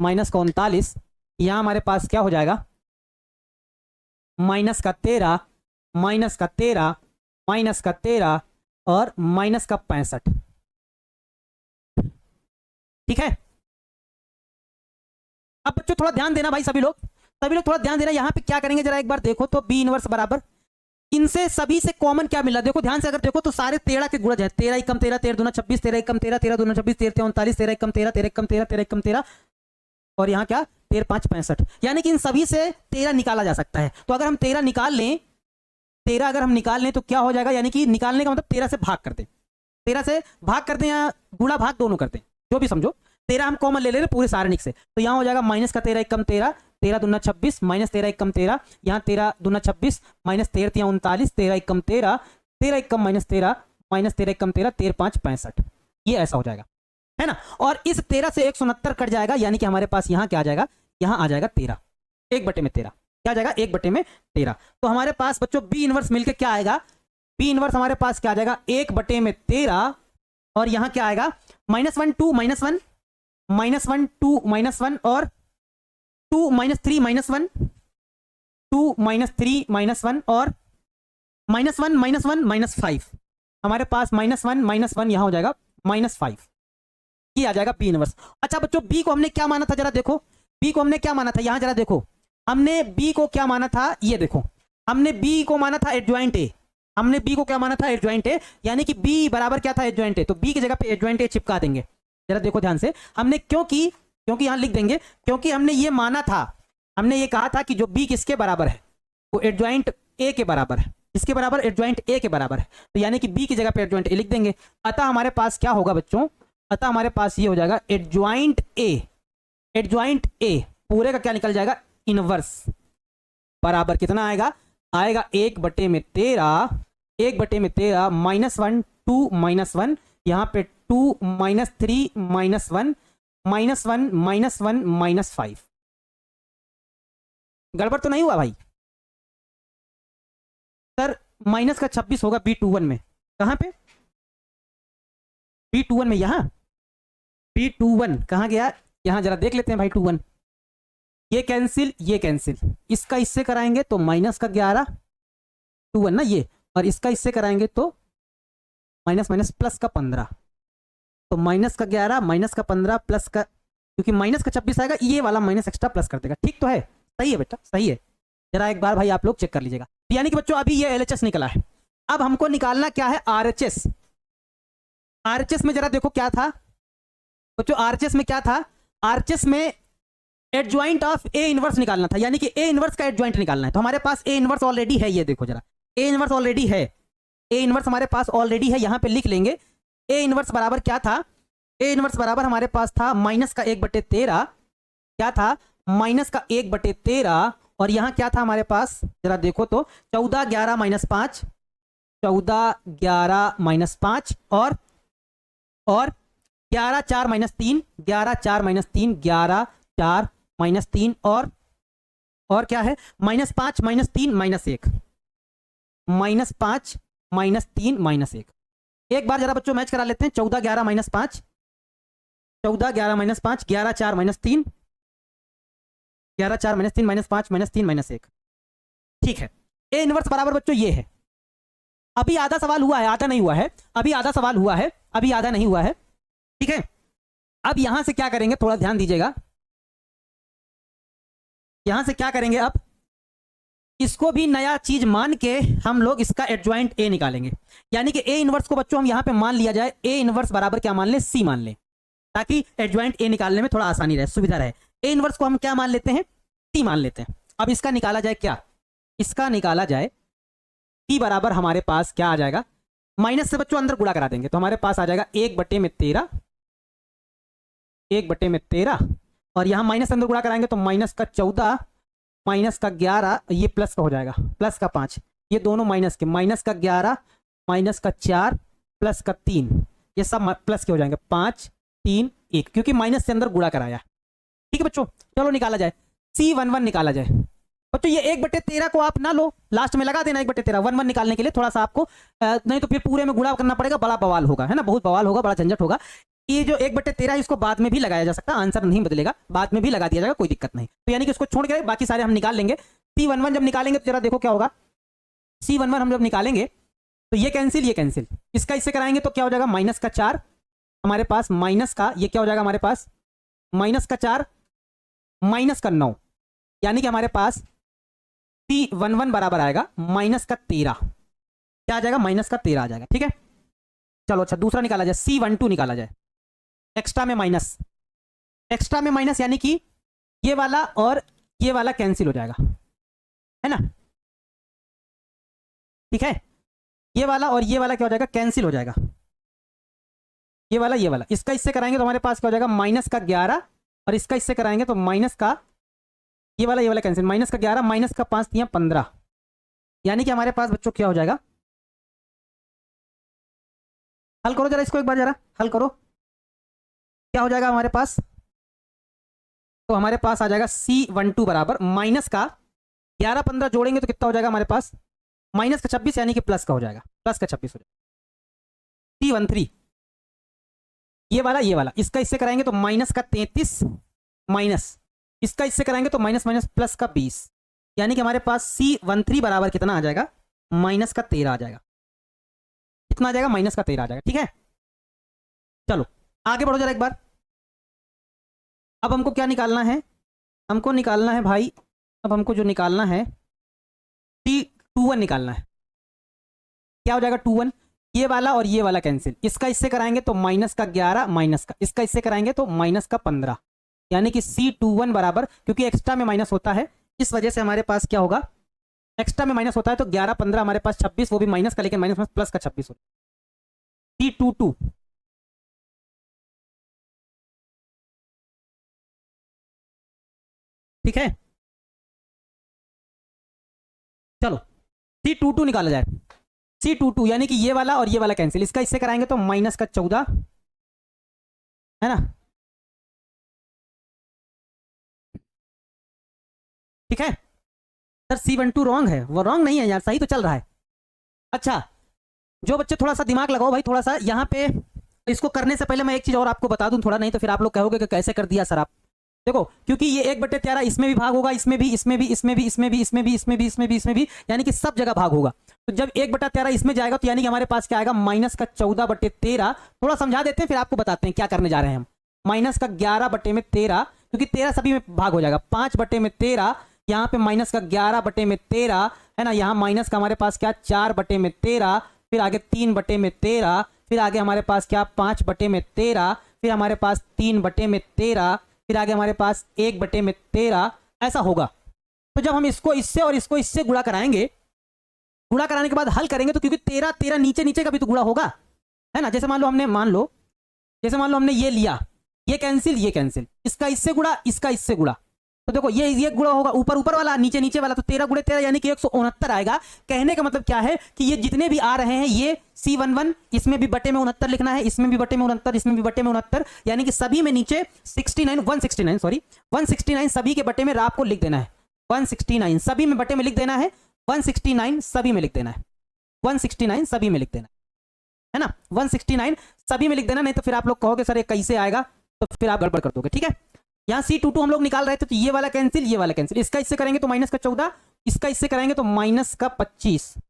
माइनस का 39, यहां हमारे पास क्या हो जाएगा, माइनस का 13 माइनस का 13 माइनस का 13 और माइनस का 65। ठीक है, अब बच्चों थोड़ा ध्यान देना भाई, सभी लोग थोड़ा ध्यान देना। यहां पे क्या करेंगे जरा एक बार देखो तो, बी इनवर्स बराबर, इनसे सभी से कॉमन क्या मिला, देखो ध्यान से अगर देखो तो सारे 13 के गुणज है, 13 एकम 13 13 दूना 26, 13 एकम 13 13 दूना 26, 13 39, 13 एकम 13 13 एकम 13 13 एकम 13, और यहाँ क्या 13 5 65, यानी कि इन सभी से 13 निकाला जा सकता है। तो अगर हम 13 निकाल लें, 13 अगर हम निकाल लें तो क्या हो जाएगा, यानी कि निकालने का मतलब 13 से भाग कर दें, 13 से भाग कर दें या गुणा भाग दोनों करते हैं, जो भी समझो। 13 हम कॉमन ले ले रहे पूरे सारणिक से, तो यहाँ हो जाएगा माइनस का 13 एकम 13 13 दूना 26, माइनस 13 एकम 13, यहाँ 13 दूना 26, माइनस 13 39, 13 एकम 13 13 एकम माइनस 13, माइनस 13 एकम 13 13 5 65, ये ऐसा हो जाएगा, है ना। और इस 13 से 169 कट जाएगा, यानी कि हमारे पास यहाँ क्या आ जाएगा, यहाँ आ जाएगा 13, 1/13, क्या आ जाएगा 1/13। तो हमारे पास बच्चों बी इनवर्स मिलके क्या आएगा, बी इनवर्स हमारे पास क्या आ जाएगा 1/13, और यहाँ क्या आएगा -1 2 -1 -1 2 -1 और 2 -3 -1 2 -3 -1 और -1 -1 -5, हमारे पास -1 -1 यहाँ हो जाएगा -5, ये आ जाएगा बी इनवर्स। अच्छा बच्चों बी को हमने क्या माना था, जरा देखो बी को हमने क्या माना था, यहां जरा देखो, हमने बी को क्या माना था, ये देखो, हमने बी को माना था एडजॉइंट ए, हमने बी को क्या माना था एडजॉइंट ए, यानी कि बी बराबर क्या था एडजॉइंट ए, तो बी की जगह पे एडजॉइंट ए चिपका देंगे। जरा देखो ध्यान से, हमने क्योंकि यहां लिख देंगे, क्योंकि हमने ये माना था हमने ये कहा था कि जो बी किसके बराबर है, वो एडजॉइंट ए के बराबर है। इसके बराबर एडजॉइंट ए के बराबर है, तो यानी कि बी की जगह पे एडजॉइंट ए लिख देंगे। अतः हमारे पास क्या होगा बच्चों, अतः हमारे पास ये हो जाएगा एडजॉइंट ए, एडजॉइंट ए पूरे का क्या निकल जाएगा, इनवर्स, बराबर कितना आएगा, आएगा 1/13, 1/13 -1 2 -1, यहाँ पे 2 -3 -1 -1 -1 -5। गड़बड़ तो नहीं हुआ भाई सर? माइनस का 26 होगा B21 में, कहां पे, B21 में, यहां B21 कहां गया, यहां जरा देख लेते हैं भाई। 21 ये कैंसिल, ये कैंसिल, इसका इससे कराएंगे तो माइनस का 11 21 ना ये, और इसका इससे कराएंगे तो माइनस माइनस प्लस का 15, तो माइनस का 11 माइनस का 15 प्लस का, क्योंकि माइनस का 26 आएगा, ये वाला माइनस एक्स्ट्रा प्लस कर देगा। ठीक तो है, सही है बेटा, सही है। जरा एक बार भाई आप लोग चेक कर लीजिएगा। यानी कि बच्चों अभी ये एलएचएस निकला है, अब हमको निकालना क्या है, आरएचएस। आरएचएस में जरा देखो क्या था बच्चों, आरएचएस में क्या था, आरएचएस में एडजॉइंट ऑफ ए इनवर्स निकालना था, यानी कि ए इनवर्स का एडजॉइंट निकालना है। तो हमारे पास ए इनवर्स ऑलरेडी है, ये देखो जरा, ए इनवर्स ऑलरेडी है, ए इनवर्स हमारे पास ऑलरेडी है, यहां पे लिख लेंगे। ए इनवर्स बराबर क्या था, ए इनवर्स बराबर हमारे पास था माइनस का 1/13, क्या था, माइनस का 1/13, और यहां क्या था हमारे पास, जरा देखो तो 14 11 -5, 14 11 -5, और 11 4 -3, 11 4 -3, 11 4 -3, और क्या है, -5 -3 -1, -5 -3 -1। एक बार जरा बच्चों मैच करा लेते हैं, 14 11 -5, 14 11 -5, 11 4 -3, 11 4 -3 -5 -3 -1। ठीक है, ए इनवर्स बराबर बच्चों ये है। अभी आधा सवाल हुआ है, आधा नहीं हुआ है, अभी आधा सवाल हुआ है, अभी आधा नहीं हुआ है। ठीक है, अब यहां से क्या करेंगे, थोड़ा ध्यान दीजिएगा, यहां से क्या करेंगे, अब इसको भी नया चीज मान के हम लोग इसका एडजॉइंट ए निकालेंगे। यानी कि ए इनवर्स को बच्चों हम यहां पे मान लिया जाए, ए इनवर्स बराबर क्या मान ले, सी मान ले, ताकि एडजॉइंट ए निकालने में थोड़ा आसानी रहे, सुविधा रहे। ए इनवर्स को हम क्या मान लेते हैं, सी मान लेते हैं। अब इसका निकाला जाए क्या, इसका निकाला जाए, सी बराबर हमारे पास क्या आ जाएगा, माइनस से बच्चों अंदर गुणा करा देंगे, तो हमारे पास आ जाएगा 1/13, 1/13, और यहां माइनस अंदर गुणा कराएंगे तो माइनस का 14 माइनस का 11, ये प्लस का हो जाएगा, प्लस का 5, ये दोनों माइनस के, माइनस का 11 माइनस का 4 प्लस का 3, ये सब प्लस के हो जाएंगे, 5 3 1, क्योंकि माइनस से अंदर गुणा कराया। ठीक है बच्चों, चलो निकाला जाए, C11 निकाला जाए। बच्चों ये 1/13 को आप ना लो, लास्ट में लगा देना 1/13, 1 निकालने के लिए थोड़ा सा आपको, नहीं तो फिर पूरे में गुणा करना पड़ेगा, बड़ा बवाल होगा, है ना, बहुत बवाल होगा, बड़ा झंझट होगा। ये जो 1/13 इसको बाद में भी लगाया जा सकता है, आंसर नहीं बदलेगा, बाद में भी लगा दिया जाएगा, कोई दिक्कत नहीं। तो यानी कि इसको छोड़ के बाकी सारे हम निकाल लेंगे। C11 जब निकालेंगे तो जरा देखो क्या होगा, C11 हम जब निकालेंगे तो ये कैंसिल, ये कैंसिल, इसका इससे कराएंगे तो क्या हो जाएगा, माइनस का 4 हमारे पास, माइनस का ये क्या हो जाएगा हमारे पास, माइनस का 4 माइनस का 9, यानी कि हमारे पास C11 बराबर आएगा माइनस का 13, क्या आ जाएगा, माइनस का 13 आ जाएगा। ठीक है, चलो अच्छा दूसरा निकाला जाए, C12 निकाला जाए, एक्स्ट्रा में माइनस, एक्स्ट्रा में माइनस, यानी कि ये वाला और ये वाला कैंसिल हो जाएगा, है ना, ठीक है, ये वाला और ये वाला क्या हो जाएगा, कैंसिल हो जाएगा, ये वाला, इसका इससे कराएंगे तो हमारे पास क्या हो जाएगा, माइनस का 11, और इसका इससे कराएंगे तो माइनस का, ये वाला कैंसिल, माइनस का 11 माइनस का 5 दिया 15, यानी कि हमारे पास बच्चों क्या हो जाएगा, हल करो जरा इसको एक बार, जरा हल करो, क्या हो जाएगा हमारे पास, तो हमारे पास आ जाएगा C12 बराबर माइनस का 11 15 जोड़ेंगे तो कितना हो जाएगा हमारे पास, माइनस का 26, यानी कि प्लस का हो जाएगा, प्लस का 26 हो जाएगा। C13 ये वाला, इसका इससे कराएंगे तो माइनस का 33, माइनस इसका इससे कराएंगे तो माइनस माइनस प्लस का 20, यानी कि हमारे पास C13 बराबर कितना आ जाएगा, माइनस का 13 आ जाएगा, कितना आ जाएगा, माइनस का 13 आ जाएगा। ठीक है, चलो आगे बढ़ो जरा एक बार। अब हमको क्या निकालना है, हमको निकालना है भाई, अब हमको जो निकालना है C21 निकालना है, क्या हो जाएगा 21, ये वाला और ये वाला कैंसिल, इसका इससे कराएंगे तो माइनस का 11 माइनस का, इसका इससे कराएंगे तो माइनस का 15, यानी कि C21 बराबर, क्योंकि एक्स्ट्रा में माइनस होता है इस वजह से हमारे पास क्या होगा, एक्स्ट्रा में माइनस होता है तो 11 15 हमारे पास 26, वो भी माइनस का, लेकिन माइनस में प्लस का 26 होता है। C22 ठीक है, चलो C22 निकाला जाए। C22 यानी कि ये वाला और ये वाला कैंसिल, इसका इससे कराएंगे तो माइनस का 14 है ना, ठीक है। सर C12 रॉन्ग है, वो रॉन्ग नहीं है यार, सही तो चल रहा है। अच्छा, जो बच्चे थोड़ा सा दिमाग लगाओ भाई, थोड़ा सा यहाँ पे इसको करने से पहले मैं एक चीज और आपको बता दूं थोड़ा, नहीं तो फिर आप लोग कहोगे कि कैसे कर दिया सर आप। देखो, क्योंकि ये 1/13 इसमें भी भाग होगा, इसमें भी, इसमें भी, इसमें भी, इसमें भी, इसमें भी, इसमें भी, इसमें भी, इसमें भी, यानी कि सब जगह भाग होगा। तो जब 1/13 इसमें जाएगा तो यानी कि हमारे पास क्या आएगा, माइनस का 14/13। थोड़ा समझा देते हैं फिर आपको बताते हैं क्या करने जा रहे हैं हम। माइनस का 11/13, क्योंकि 13 सभी में भाग हो जाएगा, 5/13, यहाँ पे माइनस का 11/13 है ना, यहाँ माइनस का हमारे पास क्या 4/13, फिर आगे 3/13, फिर आगे हमारे पास क्या 5/13, फिर हमारे पास 3/13, फिर आगे हमारे पास 1/13, ऐसा होगा। तो जब हम इसको इससे और इसको इससे गुणा कराएंगे, गुणा कराने के बाद हल करेंगे, तो क्योंकि 13 13 नीचे नीचे का भी तो गुणा होगा, है ना। जैसे मान लो हमने ये लिया, ये कैंसिल, इसका इससे गुणा, इसका इससे गुणा, तो देखो ये गुणा होगा, ऊपर ऊपर वाला नीचे नीचे वाला, तो 13 गुणे 13 यानी कि 169 आएगा। कहने का मतलब क्या है कि ये जितने भी आ रहे हैं ये C11, इसमें भी बटे में 69 लिखना है, इसमें भी बटे में 69, इसमें भी बटे में 69, यानी कि सभी में नीचे 169 सभी के बटे में आपको लिख देना है, 169 सभी में बटे में लिख देना है, 169 सभी में लिख देना है, 169 सभी में लिख देना है ना, 169 सभी में लिख देना, नहीं तो फिर आप लोग कहोगे सर ये कैसे आएगा, तो फिर आप गड़बड़ कर दोगे, ठीक है। यहाँ C22 हम लोग निकाल रहे थे, तो ये वाला कैंसिल, इसका इससे करेंगे तो माइनस का 14, इसका इससे कराएंगे तो माइनस का 25, तो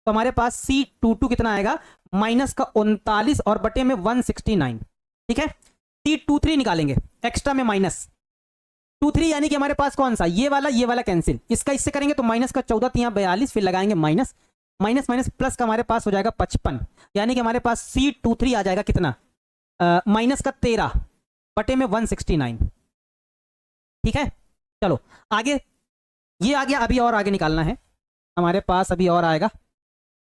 हमारे पास C22 कितना आएगा, माइनस का 39 और बटे में 169, ठीक है। C23 निकालेंगे, एक्स्ट्रा में माइनस 23, यानी कि हमारे पास कौन सा, ये वाला कैंसिल, इसका इससे करेंगे तो माइनस का 14 यहाँ 42, फिर लगाएंगे माइनस, माइनस माइनस प्लस का हमारे पास हो जाएगा 55, यानी कि हमारे पास C23 आ जाएगा कितना, माइनस का 13 बटे में 169, ठीक है। चलो आगे, ये आ गया, अभी और आगे निकालना है हमारे पास, अभी और आएगा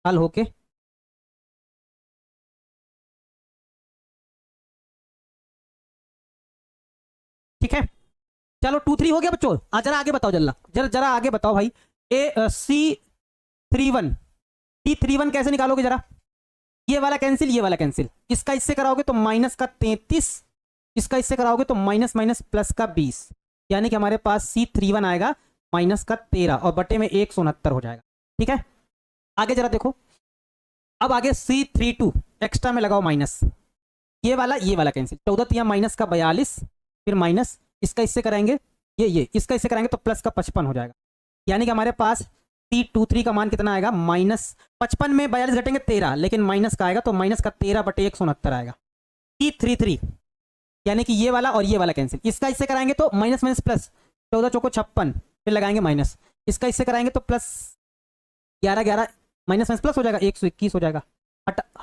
हल होके, ठीक है। चलो 2 3 हो गया बच्चों, जरा आगे बताओ, जरा आगे बताओ भाई। C31 कैसे निकालोगे जरा, ये वाला कैंसिल, इसका इससे कराओगे तो माइनस का 33, इसका इससे कराओगे तो माइनस माइनस प्लस का 20, यानी कि हमारे पास C31 आएगा माइनस का 13 और बटे में 169 हो जाएगा, ठीक है। आगे जरा देखो, अब आगे C32 एक्स्ट्रा में लगाओ माइनस, ये वाला कैंसिल, 14 यहाँ माइनस का 42, फिर माइनस, इसका इससे कराएंगे ये इसका इससे कराएंगे तो प्लस का 55 हो जाएगा, यानी कि हमारे पास C23 का मान कितना आएगा, माइनस 55 में 42 घटेंगे 13, लेकिन माइनस का आएगा तो माइनस का 13/169 आएगा। C33 यानी कि ये वाला और ये वाला कैंसिल, इसका इससे कराएंगे तो माइनस माइनस प्लस, 14 चौको 56, फिर लगाएंगे माइनस, इसका इससे कराएंगे तो प्लस 11 11, माइनस माइनस प्लस हो जाएगा 121 हो जाएगा।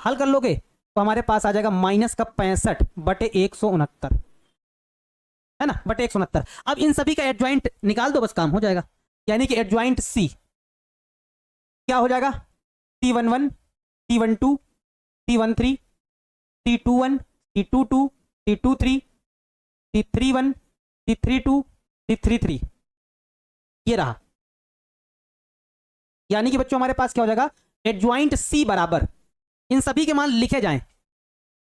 हल कर लोगे तो हमारे पास आ जाएगा माइनस का 65/169, है ना, बटे 169। अब इन सभी का एडजॉइंट निकाल दो, बस काम हो जाएगा, यानी कि एडजॉइंट C क्या हो जाएगा, C11 C12 C13 C21 C22 C23 C31 C32 C33, ये रहा। यानी कि बच्चों हमारे पास क्या हो जाएगा, एडजॉइंट C बराबर, इन सभी के मान लिखे जाएं,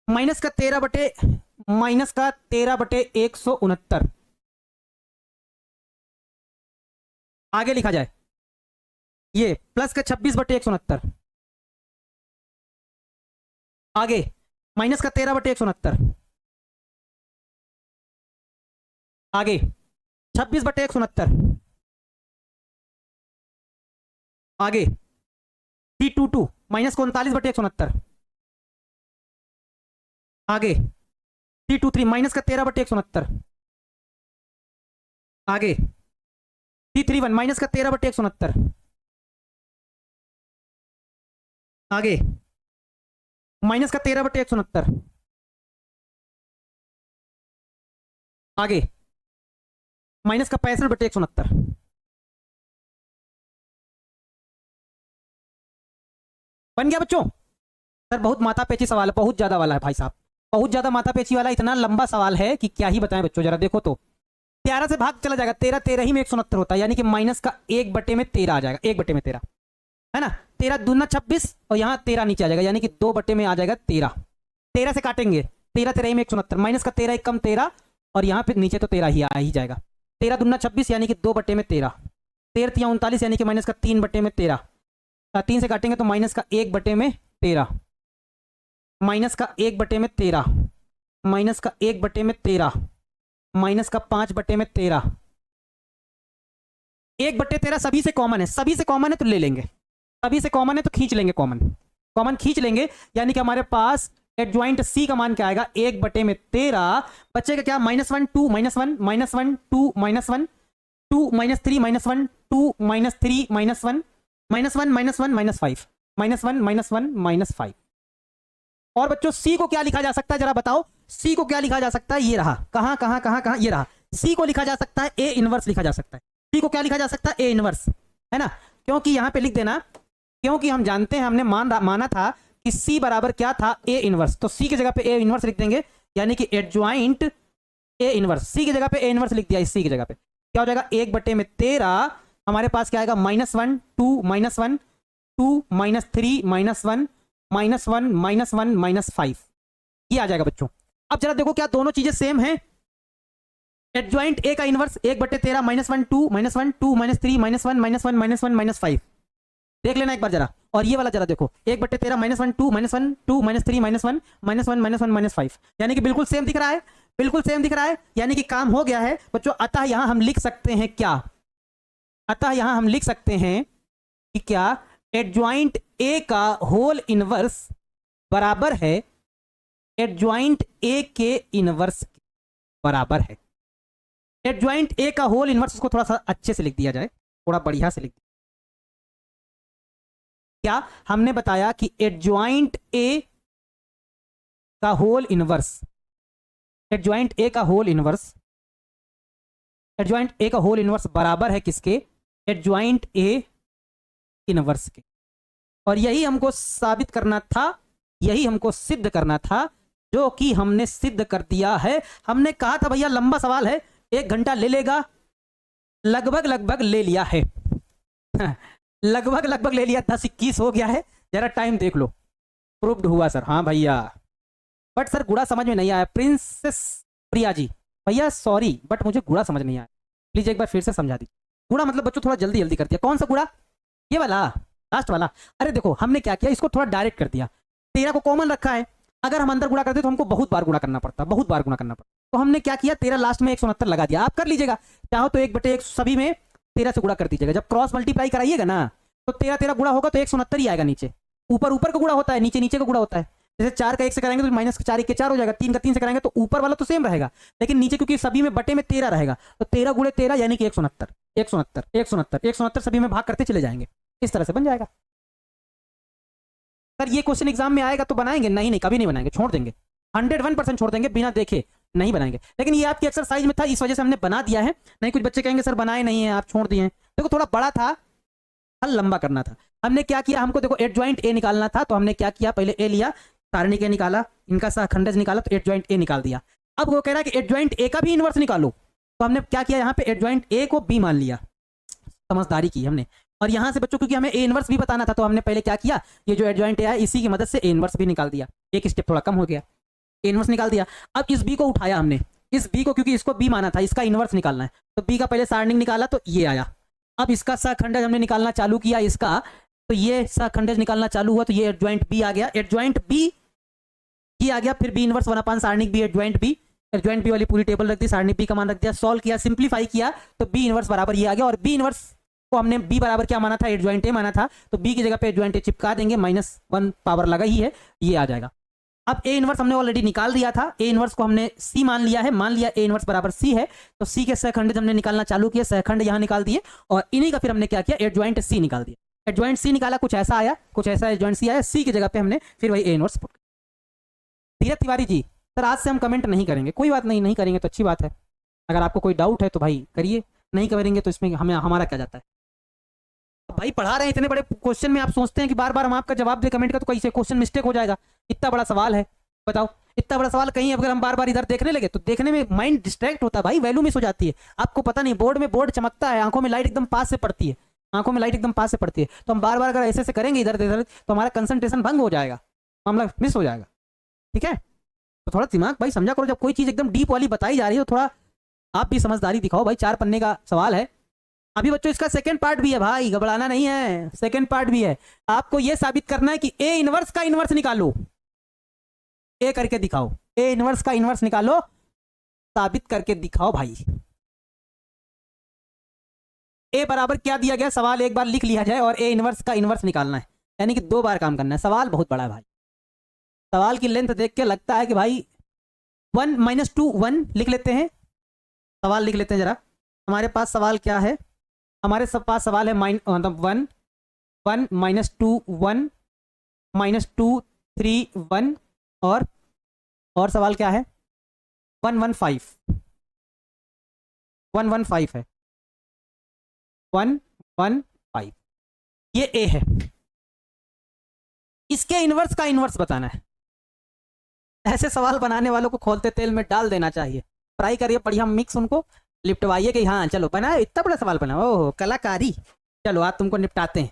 माइनस का 13/169, आगे लिखा जाए ये प्लस का 26/169, आगे माइनस का 13/169, आगे 26/169, आगे C22 माइनस का 39/169, आगे C23 माइनस का 13/169, आगे C31 माइनस का 13/169, आगे माइनस का 13/169, आगे माइनस का 65/169। बन गया बच्चों? सर बहुत माथापेची सवाल है, बहुत ज्यादा वाला है भाई साहब, बहुत ज्यादा माथापेची वाला, इतना लंबा सवाल है कि क्या ही बताएं बच्चों। जरा देखो तो 13 से भाग चला जाएगा, 13 13 ही में 169 होता है, यानी कि माइनस का 1/13 आ जाएगा, 1/13 है ना। 13 दूना 26 और यहाँ 13 नीचे आ जाएगा, यानी कि 2 में आ जाएगा 13। 13 से काटेंगे, 13 13 में 169, माइनस का 13 एक कम 13 और यहाँ पे नीचे तो 13 ही आ ही जाएगा। 13 दूना 26 यानी कि 2/13, 13 तिया 39 यानी कि माइनस का 3/13, 3 से काटेंगे तो माइनस का 1/13, माइनस का 1/13, माइनस का 1/13, माइनस का 5/13, 1/13 सभी से कॉमन है, सभी से कॉमन है तो ले लेंगे, सभी से कॉमन है तो खींच लेंगे, कॉमन कॉमन खींच लेंगे, यानी कि हमारे पास एडजॉइंट सी का मान क्या आएगा, 1/13 बचेगा क्या, -1 2 -1 -1 2 -1 2 -3 -1 2 -3 -1 -1 -1 -5 -1 -1 -5। और बच्चों सी को क्या लिखा जा सकता है, जरा बताओ, सी को क्या लिखा जा सकता है, ये रहा, कहां कहां कहां कहां, ये रहा, सी को लिखा जा सकता है ए इनवर्स लिखा जा सकता है, सी को क्या लिखा जा सकता है, ए इनवर्स, है ना। क्योंकि यहां पे लिख देना, क्योंकि हम जानते हैं, हमने माना था कि सी बराबर क्या था, ए इनवर्स, तो सी की जगह पे ए इनवर्स लिख देंगे, यानी कि एडजॉइंट ए इनवर्स, सी की जगह पे ए इनवर्स लिख दिया, इस सी की जगह पे क्या हो जाएगा, 1/13 हमारे पास क्या आएगा, -1 2 -1 2 -3 -1 -1 -1 -5, ये आ जाएगा बच्चों। अब जरा देखो क्या दोनों चीजें सेम हैं, एडजॉइंट ए का इनवर्स 1/13 -1 2 -1 2 -3 -1 -1 -1 -5, देख लेना एक बार जरा। और ये वाला जरा देखो, 1/13 -1 2 -1 2 -3 -1 -1 -5, यानी कि बिल्कुल सेम दिख रहा है, बिल्कुल सेम दिख रहा है, यानी कि काम हो गया है बच्चों। अतः यहां हम लिख सकते हैं क्या, अतः यहां हम लिख सकते हैं कि क्या एडजॉइंट ए का होल इनवर्स बराबर है एडजॉइंट ए के इनवर्स के बराबर है। एडजॉइंट ए का होल इनवर्स, उसको थोड़ा सा अच्छे से लिख दिया जाए, थोड़ा बढ़िया से लिख दिया। क्या हमने बताया कि एडजॉइंट ए का होल इनवर्स, एडजॉइंट ए का होल इनवर्स, एडजॉइंट ए का होल इनवर्स बराबर है किसके, एडजॉइंट ए इनवर्स के। और यही हमको साबित करना था, यही हमको सिद्ध करना था, जो कि हमने सिद्ध कर दिया है। हमने कहा था भैया लंबा सवाल है, 1 घंटा ले लेगा, लगभग लगभग ले लिया है लगभग लगभग ले लिया, 10:21 हो गया है, जरा टाइम देख लो, प्रूव्ड हुआ सर, हाँ भैया। बट सर गुड़ा समझ में नहीं आया, प्रिंसेस प्रिया जी, भैया सॉरी बट मुझे गुड़ा समझ नहीं आया, प्लीज एक बार फिर से समझा दीजिए। गुड़ा मतलब बच्चों थोड़ा जल्दी जल्दी कर दिया, कौन सा गुड़ा, ये वाला लास्ट वाला। अरे देखो हमने क्या किया, इसको थोड़ा डायरेक्ट कर दिया, 13 को कॉमन रखा है, अगर हम अंदर गुणा करते तो हमको बहुत बार गुणा करना पड़ता, बहुत बार गुणा करना पड़ता, तो हमने क्या किया, 13 लास्ट में 169 लगा दिया। आप कर लीजिएगा, चाहो तो 1/1 सभी में 13 से गुणा कर दीजिएगा, जब क्रॉस मल्टीप्लाई कराइएगा ना तो 13 13 गुणा होगा तो 169 ही आएगा, नीचे ऊपर ऊपर का गुणा होता है, नीचे नीचे का गुणा होता है। जैसे 4 का 1 से कराएंगे तो -4 1 के 4 हो जाएगा, 3 का 3 से कराएंगे तो ऊपर वाला तो सेम रहेगा, लेकिन नीचे क्योंकि सभी में बटे में 13 रहेगा, तो 13 गुणे 13 यानी कि 169 169 169 169 सभी में भाग करते चले जाएंगे, इस तरह से बन जाएगा। सर ये क्वेश्चन एग्जाम में आएगा तो बनाएंगे, नहीं नहीं कभी नहीं बनाएंगे, छोड़ देंगे, 101% छोड़ देंगे, बिना देखे नहीं बनाएंगे। लेकिन ये आपकी एक्सरसाइज में था, इस वजह से हमने बना दिया है, नहीं कुछ बच्चे कहेंगे सर बनाए नहीं है आप छोड़ दिए हैं। देखो थोड़ा बड़ा था, हल लंबा करना था, हमने क्या किया, हमको देखो एडजॉइंट ए निकालना था, तो हमने क्या किया, पहले ए लिया, सारणिक ए निकाला, इनका सहखंडज निकाला, तो एडजॉइंट ए निकाल दिया। अब वो कह रहा है कि एडजॉइंट ए का भी इनवर्स निकालो, तो हमने क्या किया, यहाँ पे एडजॉइंट ए को बी मान लिया, समझदारी की हमने। और यहाँ से बच्चों क्योंकि हमें ए इनवर्स भी बताना था, तो हमने पहले क्या किया, ये जो एडजॉइंट ए है इसी की मदद से ए इनवर्स भी निकाल दिया, एक स्टेप थोड़ा कम हो गया, ए इनवर्स निकाल दिया। अब इस बी को उठाया हमने, इस बी को क्योंकि इसको बी माना था, इसका इनवर्स निकालना है, तो बी का पहले सारणिक निकाला तो ये आया। अब इसका सहखंडज हमने निकालना चालू किया, इसका तो ये सहखंडज निकालना चालू हुआ, तो ये एडजॉइंट बी आ गया, एडजॉइंट बी ये आ गया, फिर बी इनवर्स 1/, सारणिक B adjoint B, adjoint B वाली पूरी टेबल रख दी, सारणिक बी का मान रख दिया, सॉल्व किया, सिंप्लीफाई किया, तो बी इनवर्स बराबर ये आ गया। और बी इनवर्स को हमने बी बराबर क्या माना था, एडजॉइंट ए माना था, तो बी की जगह पे एडजॉइंट ए चिपका देंगे, -1 पावर लगा ही है, ये आ जाएगा। अब ए इनवर्स हमने ऑलरेडी निकाल दिया था, ए इनवर्स को हमने सी मान लिया है, मान लिया ए इनवर्स बराबर सी है, तो सी के सहखंड हमने निकालना चालू किया, सहखंड यहाँ निकाल दिए, और इन्हीं का फिर हमने क्या किया, एडजॉइंट सी निकाल दिया, एडजॉइंट सी निकाला, कुछ ऐसा आया, कुछ ऐसा एडजॉइंट सी आया, सी की जगह पे हमने फिर वही A inverse put. Dheeraj Tiwari ji, sir आज से हम कमेंट नहीं करेंगे, कोई बात नहीं, नहीं करेंगे तो अच्छी बात है, अगर आपको कोई डाउट है तो भाई करिए, नहीं करेंगे तो इसमें हमें हमारा क्या जाता है। भाई पढ़ा रहे हैं इतने बड़े क्वेश्चन में, आप सोचते हैं कि बार बार हम आपका जवाब दे कमेंट का, तो कैसे क्वेश्चन मिस्टेक हो जाएगा। इतना बड़ा सवाल है, बताओ इतना बड़ा सवाल, कहीं अगर हम बार बार इधर देखने लगे तो देखने में माइंड डिस्ट्रैक्ट होता है भाई, वैल्यू मिस हो जाती है। आपको पता नहीं, बोर्ड में बोर्ड चमकता है, आंखों में लाइट एकदम पास से पड़ती है, आंखों में लाइट एकदम पास से पड़ती है, तो हम बार बार अगर ऐसे से करेंगे इधर इधर तो हमारा कंसंट्रेशन भंग हो जाएगा, मामला मिस हो जाएगा। ठीक है, तो थोड़ा दिमाग भाई समझा करो, जब कोई चीज एकदम डीप वाली बताई जा रही है तो थोड़ा आप भी समझदारी दिखाओ भाई। 4 पन्ने का सवाल है। अभी बच्चों इसका सेकंड पार्ट भी है भाई, घबराना नहीं है, सेकंड पार्ट भी है। आपको यह साबित करना है कि ए इनवर्स का इनवर्स निकालो, ए करके दिखाओ, ए इनवर्स का इनवर्स निकालो, साबित करके दिखाओ भाई। ए बराबर क्या दिया गया, सवाल एक बार लिख लिया जाए और ए इनवर्स का इनवर्स निकालना है, यानी कि 2 बार काम करना है। सवाल बहुत बड़ा है भाई, सवाल की लेंथ देख के लगता है कि भाई 1 - 2 1 लिख लेते हैं, सवाल लिख लेते हैं जरा। हमारे पास सवाल क्या है, हमारे सब पास सवाल है मतलब 1 1 - 2 1 -2 3 1 और सवाल क्या है 115 115 है 115, ये ए है। इसके इनवर्स का इनवर्स बताना है। ऐसे सवाल बनाने वालों को खोलते तेल में डाल देना चाहिए। फ्राई करिए बढ़िया मिक्स, उनको लिपटवाइए कि हाँ चलो बना, इतना बड़ा सवाल बना, ओह कलाकारी, चलो आज तुमको निपटाते हैं,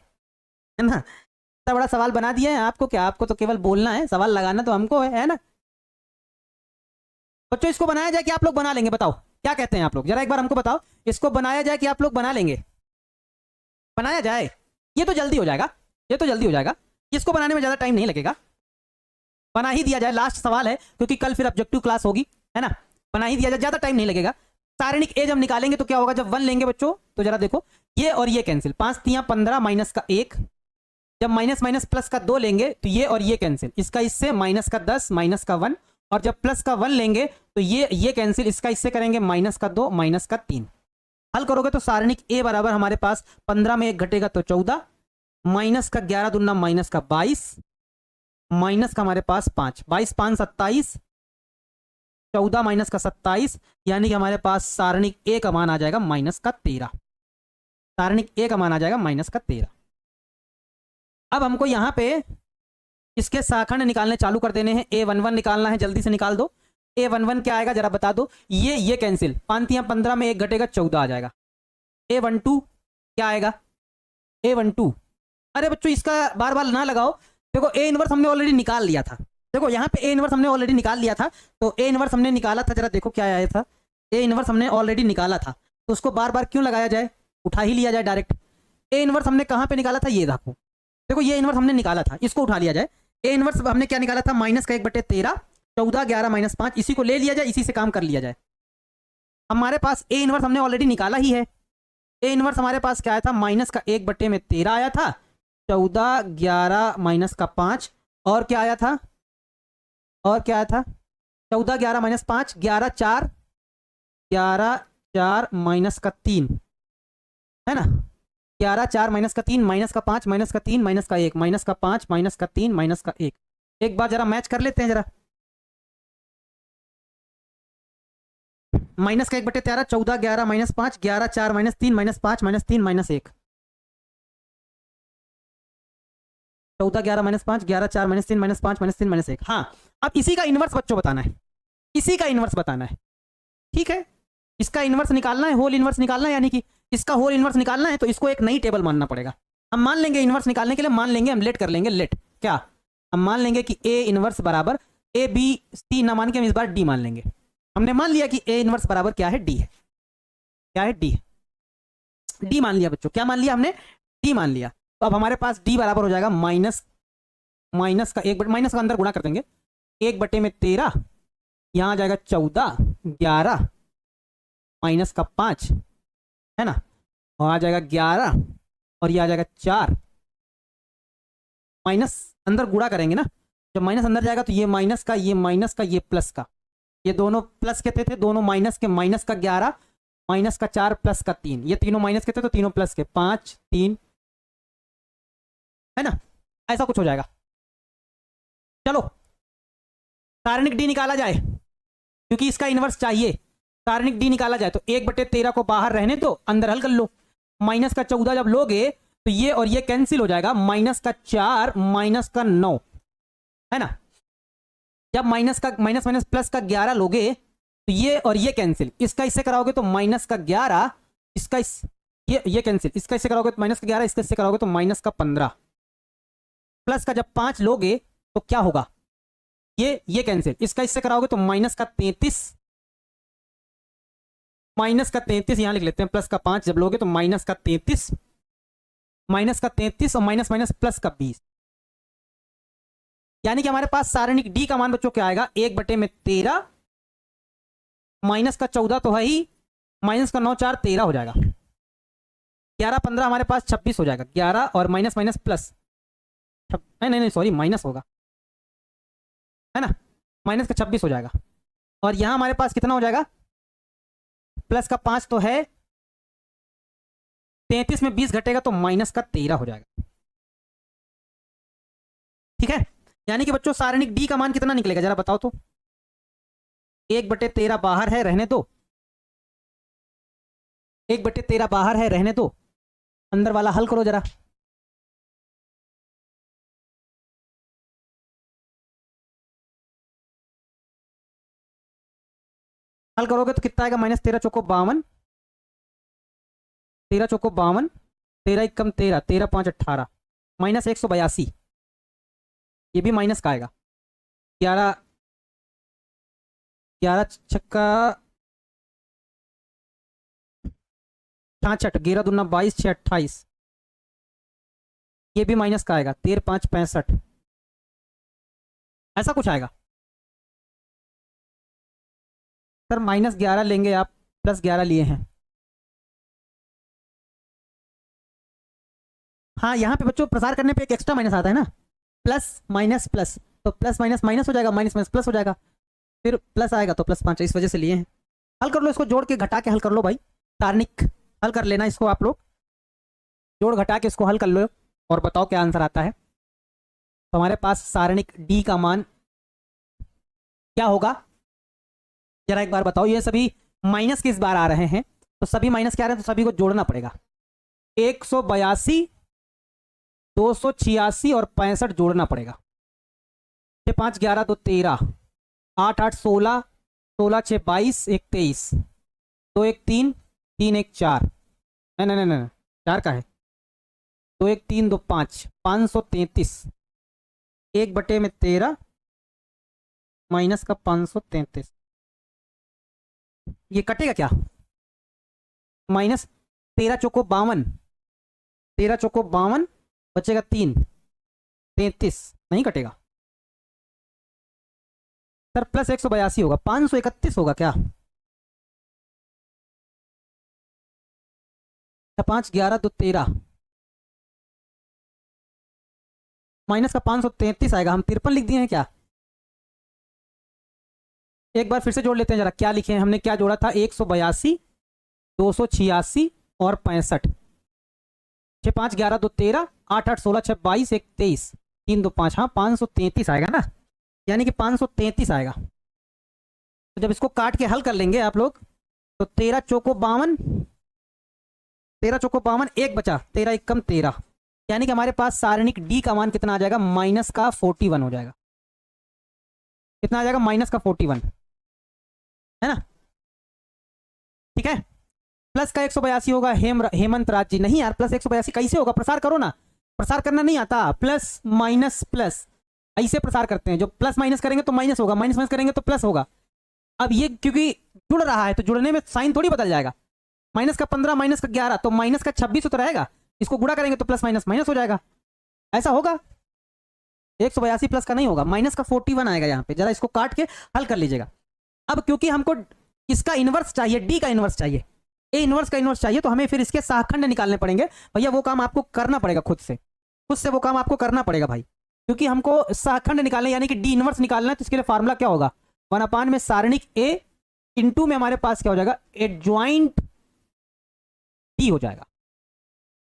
है ना। इतना बड़ा सवाल बना दिया है, आपको क्या, आपको तो केवल बोलना है, सवाल लगाना तो हमको है ना। बच्चों इसको बनाया जाए कि आप लोग बना लेंगे, बताओ क्या कहते हैं आप लोग, जरा एक बार हमको बताओ। इसको बनाया जाए कि आप लोग बना लेंगे, बनाया जाए, ये तो जल्दी हो जाएगा, ये तो जल्दी हो जाएगा, इसको बनाने में ज़्यादा टाइम नहीं लगेगा, बना ही दिया जाए। लास्ट सवाल है क्योंकि कल फिर ऑब्जेक्टिव क्लास होगी, है ना, बना ही दिया जाए, ज़्यादा टाइम नहीं लगेगा। सारणिक ए जब निकालेंगे तो क्या होगा, जब 1 लेंगे बच्चों तो जरा देखो, ये और ये कैंसिल, 5 3 15 माइनस का 1, जब माइनस माइनस प्लस का 2 लेंगे तो ये और ये कैंसिल, इसका इससे माइनस का 10 माइनस का 1, और जब प्लस का 1 लेंगे तो ये कैंसिल, इसका इससे करेंगे माइनस का 2 माइनस का 3। हल करोगे तो सारणिक ए बराबर हमारे पास 15 में 1 घटेगा तो 14, माइनस का 11 दूना माइनस का 22, माइनस का हमारे पास 5, 22 5 27, 14 माइनस का 27, यानी कि हमारे पास सारणिक ए का मान आ जाएगा माइनस का 13, सारणिक ए का मान आ जाएगा माइनस का 13। अब हमको यहाँ पे इसके शाखंड निकालने चालू कर देने हैं। A11 निकालना है, जल्दी से निकाल दो। A11 क्या आएगा जरा बता दो, ये कैंसिल, 5 3 15 में 1 घटेगा 14 आ जाएगा। A12 क्या आएगा, A12, अरे बच्चों इसका बार बार ना लगाओ, देखो ए इनवर्स हमने ऑलरेडी निकाल लिया था, देखो यहाँ पे ए इनवर्स हमने ऑलरेडी निकाल लिया था, तो ए इनवर्स हमने निकाला था, जरा देखो क्या आया था, ए इनवर्स हमने ऑलरेडी निकाला था, तो उसको बार बार क्यों लगाया जाए, उठा ही लिया जाए डायरेक्ट। ए इनवर्स हमने कहाँ पे निकाला था, ये देखो ये इनवर्स हमने निकाला था, इसको उठा लिया जाए। ए इनवर्स हमने क्या निकाला था, माइनस का 1/13, 14 11 माइनस 5, इसी को ले लिया जाए, इसी से काम कर लिया जाए। हमारे पास ए इनवर्स हमने ऑलरेडी निकाला ही है। ए इनवर्स हमारे पास क्या आया था, माइनस का 1/13 आया था, 14 11 माइनस का 5, और क्या आया था, और क्या आया था, 14 11 माइनस 5, 11 4 माइनस का 3, है ना, 11 4 माइनस का 3 माइनस का 5 माइनस का 3 माइनस का 1 माइनस का 5 माइनस का 3 माइनस का 1। एक बार जरा मैच कर लेते हैं जरा, माइनस का 1/13, 14 11 minus 5, 11 4 minus 3 minus 5 minus 3 minus 1, 14 11 minus 5, 11 4 minus 3 minus 5 minus 3 minus 1। हाँ, अब इसी का इनवर्स बच्चों बताना है, इसी का इनवर्स बताना है, ठीक है, इसका इनवर्स निकालना है, होल इनवर्स निकालना है, यानी कि इसका होल इनवर्स निकालना है तो इसको एक नई टेबल मानना पड़ेगा। हम मान लेंगे इनवर्स निकालने के लिए, मान लेंगे हम लेट कर लेंगे, लेट क्या, हम मान लेंगे कि ए इनवर्स बराबर ए बी सी, ना मान के हम इस बार डी मान लेंगे। हमने मान लिया कि ए इनवर्स बराबर क्या है, डी है, क्या है, डी, डी मान लिया बच्चों, क्या मान लिया हमने, डी मान लिया। तो अब हमारे पास डी बराबर हो जाएगा माइनस का 1, माइनस का अंदर गुणा कर देंगे, 1/13, यहाँ आ जाएगा 14 11 माइनस का 5, है ना, और आ जाएगा 11, और ये आ जाएगा 4, माइनस अंदर गुणा करेंगे ना, जब माइनस अंदर जाएगा तो ये माइनस का, ये माइनस का, ये प्लस का, ये दोनों प्लस के थे, दोनों माइनस के, माइनस का 11 माइनस का 4 प्लस का 3, ये तीनों माइनस के थे तो तीनों प्लस के, 5 3, है ना, ऐसा कुछ हो जाएगा। चलो सारणिक डी निकाला जाए, क्योंकि इसका इनवर्स चाहिए, सारणिक डी निकाला जाए तो 1/13 को बाहर रहने दो, अंदर हल कर लो। माइनस का 14 जब लोगे तो ये और ये कैंसिल हो जाएगा, माइनस का 4 माइनस का 9, है ना। जब माइनस का माइनस माइनस प्लस का 11 लोगे तो ये और ये कैंसिल, इसका इससे कराओगे तो माइनस का 11, इसका इस ये कैंसिल, इसका इससे कराओगे तो माइनस का 11, इसका इससे कराओगे तो माइनस का 15, प्लस का जब 5 लोगे तो क्या होगा, ये कैंसिल, इसका इससे कराओगे तो माइनस का 33, माइनस का 33 यहां लिख लेते हैं, प्लस का 5 जब लोगे तो माइनस का 33, माइनस का 33 और माइनस माइनस प्लस का 20, यानी कि हमारे पास सारणिक डी का मान बच्चों क्या आएगा, 1/13 माइनस का 14 तो है ही, माइनस का 9 4 13 हो जाएगा, 11 15 हमारे पास 26 हो जाएगा, 11 और माइनस माइनस प्लस, नहीं सॉरी माइनस होगा, है ना, माइनस का 26 हो जाएगा। और यहां हमारे पास कितना हो जाएगा, प्लस का 5 तो है, 33 में 20 घटेगा तो माइनस का 13 हो जाएगा। ठीक है, यानी कि बच्चों सारणिक डी का मान कितना निकलेगा जरा बताओ तो। 1/13 बाहर है, रहने दो, 1/13 बाहर है, रहने दो, अंदर वाला हल करो जरा। हल करोगे तो कितना आएगा, माइनस 13 चौको 52, 13 चौको 52, 13 एकम 13, 13 5 18, माइनस 182, ये भी माइनस का आएगा, 11 11 छक्का 66, 11 दूना 22, 6 28, ये भी माइनस का आएगा, 13 5 65, ऐसा कुछ आएगा। सर -11 लेंगे आप, +11 लिए हैं। हाँ यहाँ पे बच्चों प्रसार करने पे एक एक्स्ट्रा माइनस आता है ना, प्लस माइनस प्लस, तो प्लस माइनस माइनस हो जाएगा, माइनस माइनस प्लस हो जाएगा, फिर प्लस आएगा तो +5, इस वजह से लिए हैं। हल कर लो इसको, जोड़ के घटा के हल कर लो भाई, सारणिक हल कर लेना इसको आप लोग, जोड़ घटा के इसको हल कर लो और बताओ क्या आंसर आता है। तो हमारे पास सारणिक डी का मान क्या होगा, जरा एक बार बताओ। ये सभी माइनस किस बार आ रहे हैं, तो सभी माइनस क्या आ रहे हैं, तो सभी को जोड़ना पड़ेगा। 182, 286 और 65 जोड़ना पड़ेगा। 6 5 11 2 13, 8 8 16, 16 6 22, 1 23, 2 1 3, 3 1 4, नहीं 4 का है, 2 1 3 2 5, 533, 1/13 माइनस का 533, ये कटेगा क्या, माइनस 13 चौको 52, 13 चौको 52, बचेगा 3, 33 नहीं कटेगा सर, प्लस 182 होगा, 531 होगा क्या, 5 11 2 13, माइनस का 533 आएगा, हम 53 लिख दिए हैं क्या। एक बार फिर से जोड़ लेते हैं जरा, क्या लिखे हैं हमने, क्या जोड़ा था, 182, 286 और 65, 6 5 11 2 13, 8 8 16 6 22, 1 23, 3 2 5, हाँ 533 आएगा ना, यानी कि 533 आएगा। तो जब इसको काट के हल कर लेंगे आप लोग, तो 13 चौको 52, 13 चौको 52, एक बचा, 13 एकम 13, यानी कि हमारे पास सारणिक डी का मान कितना आ जाएगा, माइनस का 41 हो जाएगा। कितना आ जाएगा, माइनस का 41, है ना, ठीक है। प्लस का 182 होगा, हेमंत राज जी, नहीं यार प्लस 182 कैसे होगा, प्रसार करो ना, प्रसार करना नहीं आता, प्लस माइनस प्लस ऐसे प्रसार करते हैं, जो प्लस माइनस करेंगे तो माइनस होगा, माइनस माइनस करेंगे तो प्लस होगा। अब ये क्योंकि जुड़ रहा है तो जुड़ने में साइन थोड़ी बदल जाएगा, माइनस का 15 माइनस का 11 तो माइनस का 26 तो रहेगा, इसको गुणा करेंगे तो प्लस माइनस माइनस हो जाएगा, ऐसा होगा। 182 प्लस का नहीं होगा, माइनस का 41 आएगा यहाँ पे, जरा इसको काट के हल कर लीजिएगा। अब क्योंकि हमको इसका इनवर्स चाहिए, डी का इनवर्स चाहिए, ए इनवर्स का इनवर्स चाहिए, तो हमें फिर इसके सहखंड निकालने पड़ेंगे भैया, वो काम आपको करना पड़ेगा खुद से वो काम आपको करना पड़ेगा भाई, क्योंकि हमको सहखंड निकालने यानी कि डी इनवर्स निकालना है। तो इसके लिए फार्मूला क्या होगा, 1/, में सारणिक ए इंटू में हमारे पास क्या हो जाएगा, एडजॉइंट डी हो जाएगा,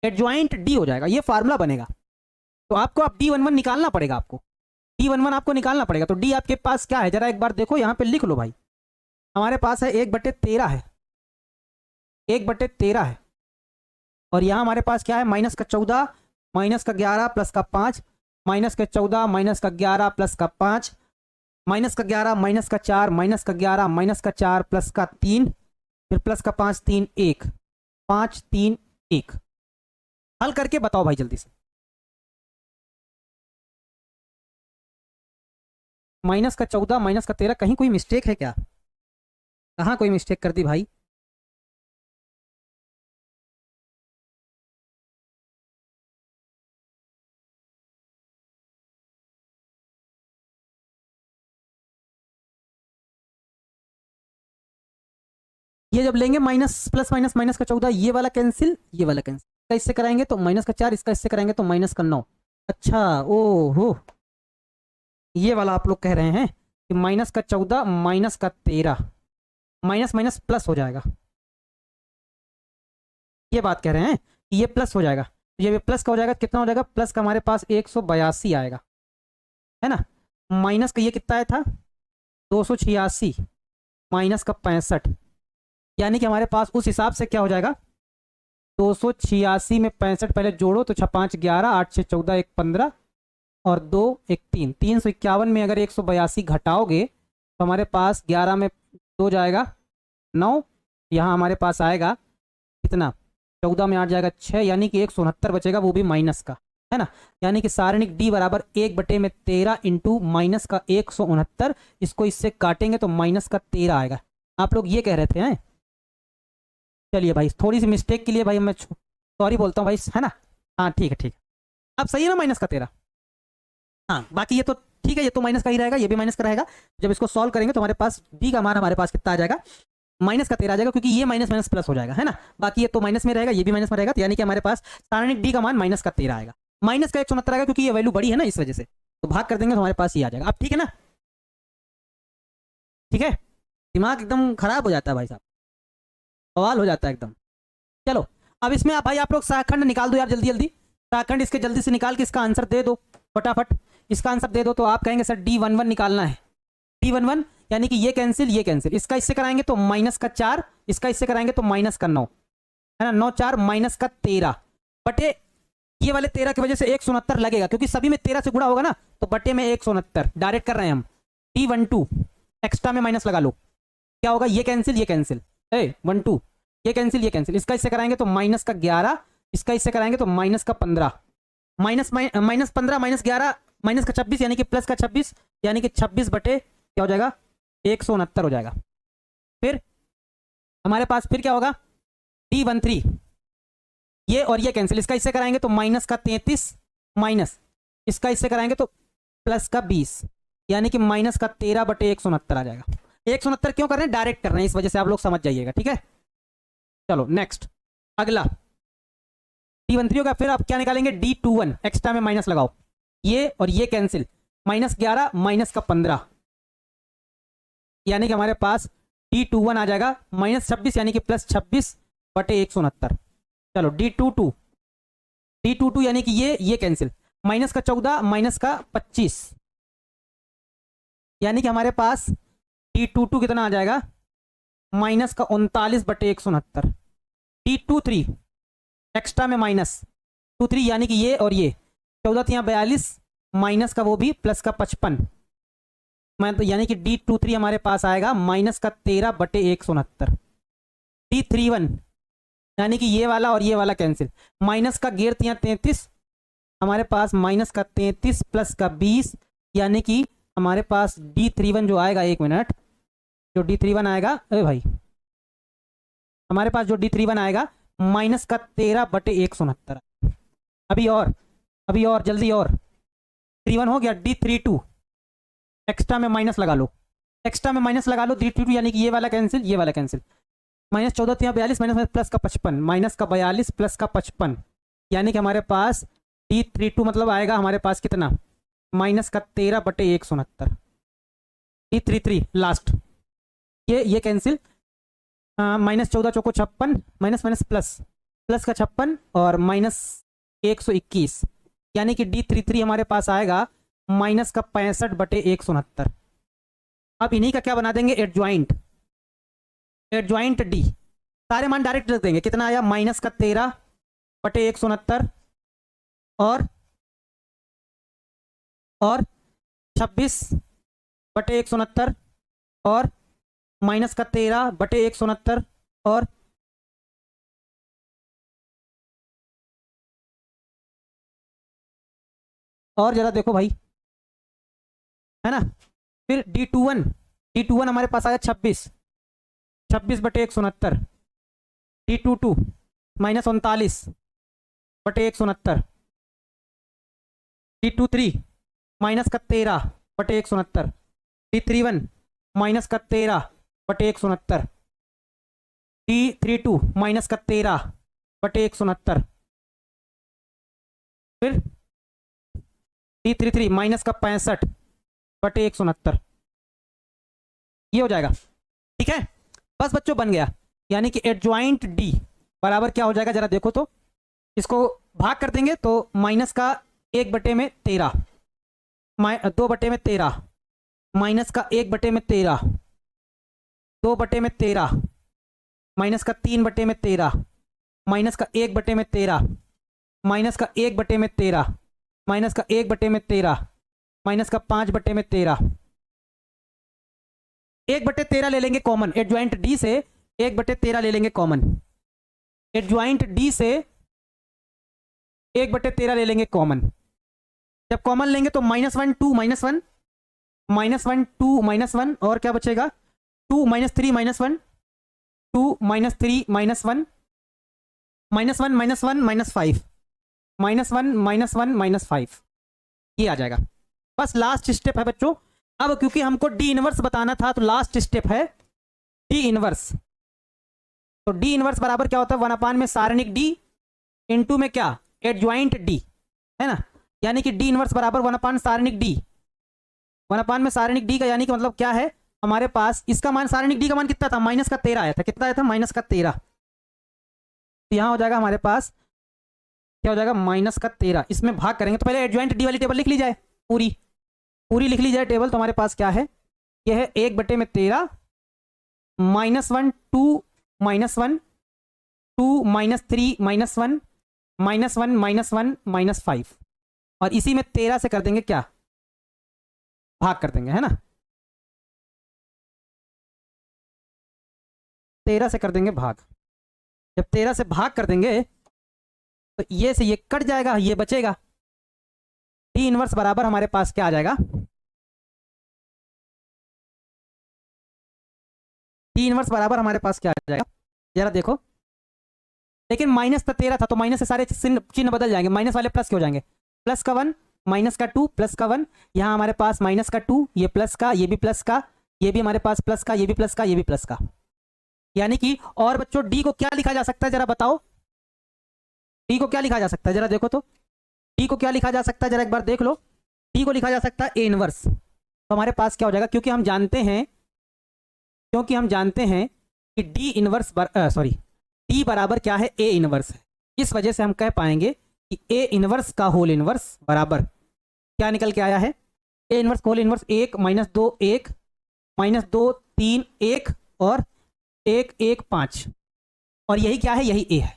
एडजॉइंट डी हो जाएगा, ये फार्मूला बनेगा। तो आपको अब D11 निकालना पड़ेगा, आपको D11 आपको निकालना पड़ेगा। तो डी आपके पास क्या है, जरा एक बार देखो यहाँ पे लिख लो भाई, हमारे पास है 1/13 है, 1/13 है। और यहाँ हमारे पास क्या है, -14 -11 प्लस का 5 -14 -11 प्लस का 5 -11 -4 -11 -4 प्लस का 3 फिर प्लस का 5 3 1 5 3 1। हल करके बताओ भाई जल्दी से। -14 -13 कहीं कोई मिस्टेक है क्या? कहाँ कोई मिस्टेक कर दी भाई? ये जब लेंगे माइनस प्लस माइनस -14, ये वाला कैंसिल, ये वाला कैंसिल, इसका इससे कराएंगे तो -4, इसका इससे कराएंगे तो -9। अच्छा, ओहो, ये वाला आप लोग कह रहे हैं कि -14 -13 माइनस माइनस प्लस हो जाएगा, ये बात कह रहे हैं कि ये प्लस हो जाएगा। तो ये प्लस का हो जाएगा, कितना हो जाएगा? प्लस का हमारे पास 182 आएगा, है ना। माइनस का ये कितना आया था? 286 माइनस का 65, यानी कि हमारे पास उस हिसाब से क्या हो जाएगा? 286 में 65 पहले जोड़ो तो 6 5 11 8 6 14 1 15 और 2 1 3 351 में अगर 182 घटाओगे तो हमारे पास 11 में 2 जाएगा 9, यहाँ हमारे पास आएगा कितना? 14 में 8 जाएगा 6, यानी कि 169 बचेगा, वो भी माइनस का, है ना। यानी कि सारणिक डी बराबर 1/13 इंटू माइनस का 169, इसको इससे काटेंगे तो माइनस का 13 आएगा। आप लोग ये कह रहे थे हैं। चलिए भाई, थोड़ी सी मिस्टेक के लिए भाई मैं सॉरी बोलता हूँ भाई, है ना। हाँ ठीक है, ठीक है, अब सही है ना -13। हाँ बाकी ये तो ठीक है, ये तो माइनस का ही रहेगा, ये भी माइनस का रहेगा। जब इसको सॉल्व करेंगे तो हमारे पास डी का मान हमारे पास कितना आ जाएगा? -13 आ जाएगा, क्योंकि ये माइनस माइनस प्लस हो जाएगा, है ना। बाकी ये तो माइनस में रहेगा, ये भी माइनस में रहेगा, तो यानी कि हमारे पास सारणिक डी का मान -13 आएगा, माइनस का 169 आएगा, क्योंकि ये वैल्यू बड़ी है ना, इस वजह से तो भाग कर देंगे तो हमारे पास ये आ जाएगा। अब ठीक है ना, ठीक है। दिमाग एकदम खराब हो जाता है भाई साहब, बवाल हो जाता है एकदम। चलो अब इसमें आप भाई आप लोग सहाखंड निकाल दो यार, जल्दी जल्दी सहाखंड इसके जल्दी से निकाल के इसका आंसर दे दो फटाफट, इसका आंसर दे दो। तो आप कहेंगे सर D11 निकालना है, D11 यानी कि ये कैंसिल, ये कैंसिल, इसका इससे कराएंगे तो -4, इसका इससे कराएंगे तो -9, है ना। 9 4 -13 बटे ये वाले 13 की वजह से 169 लगेगा, क्योंकि सभी में 13 से गुणा होगा ना, तो बटे में 169 डायरेक्ट कर रहे हैं हम। D12 एक्स्ट्रा में माइनस लगा लो, क्या होगा? ये कैंसिल, ये कैंसिल, 12 ये कैंसिल, ये कैंसिल, इसका इससे कराएंगे तो -11, इसका इससे कराएंगे तो -15, -15 -11 -26, यानी कि प्लस का 26, यानी कि 26 बटे क्या हो जाएगा? 169 हो जाएगा। फिर हमारे पास फिर क्या होगा? D13 ये और ये कैंसिल, इसका इससे कराएंगे तो -33 माइनस इसका इससे कराएंगे तो प्लस का 20, यानी कि -13 बटे 169 आ जाएगा। 169 क्यों कर रहे हैं? डायरेक्ट कर रहे हैं, इस वजह से आप लोग समझ जाइएगा, ठीक है। चलो नेक्स्ट, अगला D13 होगा। फिर आप क्या निकालेंगे? D21 एक्स्ट्रा में माइनस लगाओ, ये और ये कैंसिल, -11 माइनस का 15, यानी कि हमारे पास D21 आ जाएगा -26, यानी कि +26 बटे 169। चलो D22 यानी कि ये कैंसिल, -14 माइनस का 25, यानी कि हमारे पास D22 कितना आ जाएगा? -39 बटे 169। D23 एक्स्ट्रा में -23, यानी कि ये और ये 14 42 माइनस का वो भी प्लस का 55, तो यानी कि D23 हमारे पास आएगा -13 बटे 169। D31 यानी कि ये वाला और ये वाला कैंसिल, माइनस का 33 हमारे पास -33 प्लस का 20, यानी कि हमारे पास D31 जो आएगा, 1 मिनट, जो D31 आएगा, अरे भाई हमारे पास जो D31 आएगा -13 बटे 169। अभी और जल्दी, और 31 हो गया। D32 एक्स्ट्रा में माइनस लगा लो, एक्स्ट्रा में माइनस लगा लो, D32 यानी कि ये वाला कैंसिल, ये वाला कैंसिल, -14 42 माइनस प्लस का 55, -42 प्लस का 55, यानी कि हमारे पास D32 मतलब आएगा हमारे पास कितना? -13 बटे 169। D33 लास्ट, ये कैंसिल, -14 चौको 56, माइनस प्लस का 56 और -121, यानी कि D33 हमारे पास आएगा -65 बटे 169। अब इन्हीं का क्या बना देंगे? एडजॉइंट, एडजॉइंट डी, सारे मान डायरेक्ट रख देंगे। कितना आया, माइनस का 13 बटे 169 और 26 बटे 169 और माइनस का 13 बटे 169 और जरा देखो भाई, है ना। फिर D21 हमारे पास आया 26 बटे 169। D22 माइनस 39 बटे 169। D23 माइनस का 13 बटे 169। D31 माइनस का 13 बटे 169। D32 माइनस का 13 बटे 169। फिर D33 माइनस का 65 बटे 169। ये हो जाएगा, ठीक है। बस बच्चों बन गया, यानी कि एडजॉइंट डी बराबर क्या हो जाएगा, जरा देखो तो। इसको भाग कर देंगे तो माइनस का 1 बटे में 13, 2 बटे में 13, माइनस का 1 बटे में 13, 2 बटे में 13, माइनस का 3 बटे में 13, माइनस का 1 बटे में 13, माइनस का 1 बटे में 13, माइनस का 1 बटे में 13, माइनस का 5 बटे में 13। 1 बटे 13 ले लेंगे कॉमन, एडजॉइंट डी से 1 बटे 13 ले लेंगे कॉमन। एडजॉइंट डी से 1 बटे 13 ले लेंगे कॉमन। जब कॉमन लेंगे तो -1 2 -1, -1 2 -1 और क्या बचेगा, 2 -3 -1, 2 -3 -1, -1 -1 -5, -1 -1 -5, ये आ जाएगा। बस लास्ट स्टेप है बच्चों। अब क्योंकि हमको डी इनवर्स बताना था तो लास्ट स्टेप है डी इनवर्स। तो डी इनवर्स बराबर क्या होता है, 1/, में सारणिक डी इनटू में क्या, एडजॉइंट डी, है ना। यानी कि डी इनवर्स बराबर 1/, सारणिक डी, 1/, में सारणिक डी का यानी कि मतलब क्या है, हमारे पास इसका मान, सारणिक डी का मान कितना था, माइनस का 13 आया था। कितना आया था, माइनस का 13। तो यहां हो जाएगा हमारे पास क्या हो जाएगा, माइनस का 13। इसमें भाग करेंगे तो पहले एडजॉइंट डी वाली टेबल लिख ली जाए, पूरी लिख ली जाए टेबल। तो हमारे पास क्या है, यह है 1 बटे में 13, -1 2 -1 2 -3 -1 -1 -5, और इसी में 13 से कर देंगे क्या, भाग कर देंगे, है ना। 13 से कर देंगे भाग। जब 13 से भाग कर देंगे तो ये से ये कट जाएगा, ये बचेगा। डी इनवर्स बराबर हमारे पास क्या आ जाएगा, डी इनवर्स बराबर हमारे पास क्या आ जाएगा, जरा देखो। लेकिन माइनस का 13 था तो माइनस से सारे चिन्ह बदल जाएंगे, माइनस वाले प्लस के हो जाएंगे। प्लस का 1, माइनस का 2, प्लस का 1, यहाँ हमारे पास माइनस का 2, ये प्लस का, ये भी प्लस का, ये भी हमारे पास प्लस का, ये भी प्लस का, ये भी प्लस का। यानी कि, और बच्चों डी को क्या लिखा जा सकता है, जरा बताओ, डी को क्या लिखा जा सकता है, जरा देखो तो। डी को क्या लिखा जा सकता है, जरा एक बार देख लो। डी को लिखा जा सकता है ए इनवर्स। तो हमारे पास क्या हो जाएगा, क्योंकि हम जानते हैं कि डी इनवर्स डी बराबर क्या है, ए इनवर्स है। इस वजह से हम कह पाएंगे कि ए इनवर्स का होल इनवर्स बराबर क्या निकल के आया है, ए इनवर्स का होल इनवर्स 1 -2 1 -2 3 1 और 1 1 5, और यही क्या है, यही ए है।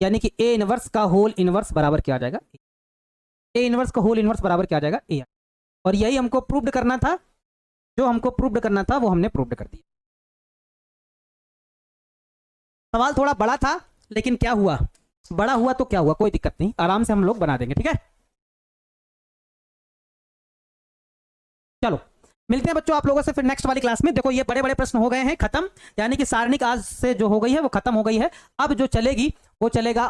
यानी कि ए इनवर्स का होल इनवर्स बराबर क्या आ जाएगा, ए इनवर्स का होल इनवर्स बराबर क्या आ जाएगा, ए। और यही हमको प्रूव्ड करना था, जो हमको प्रूव्ड करना था वो हमने प्रूव्ड कर दिया। सवाल थोड़ा बड़ा था, लेकिन क्या हुआ, बड़ा हुआ तो क्या हुआ, कोई दिक्कत नहीं, आराम से हम लोग बना देंगे, ठीक है। चलो मिलते हैं बच्चों आप लोगों से फिर नेक्स्ट वाली क्लास में। देखो ये बड़े बड़े प्रश्न हो गए हैं खत्म, यानी कि सारणिक आज से जो हो गई है वो खत्म हो गई है। अब जो चलेगी वो चलेगा,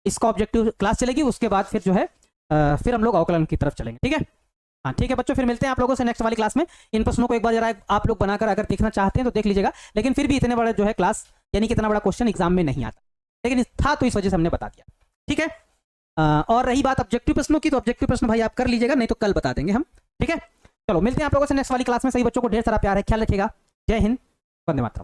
इसका ऑब्जेक्टिव क्लास चलेगी, उसके बाद फिर जो है फिर हम लोग अवकलन की तरफ चलेंगे, ठीक है। हाँ ठीक है बच्चों, फिर मिलते हैं आप लोगों से नेक्स्ट वाली क्लास में। इन प्रश्नों को एक बार जरा आप लोग बनाकर अगर देखना चाहते हैं तो देख लीजिएगा, लेकिन फिर भी इतने बड़ा जो है क्लास, यानी कि इतना बड़ा क्वेश्चन एग्जाम में नहीं आता, लेकिन था तो इस वजह से हमने बता दिया, ठीक है। और रही बात ऑब्जेक्टिव प्रश्नों की, तो ऑब्जेक्टिव प्रश्न भाई आप कर लीजिएगा, नहीं तो कल बता देंगे हम, ठीक है। चलो मिलते हैं आप लोगों से नेक्स्ट वाली क्लास में। सभी बच्चों को ढेर सारा प्यार है, ख्याल रखिएगा। जय हिंद, वंदे मातरम।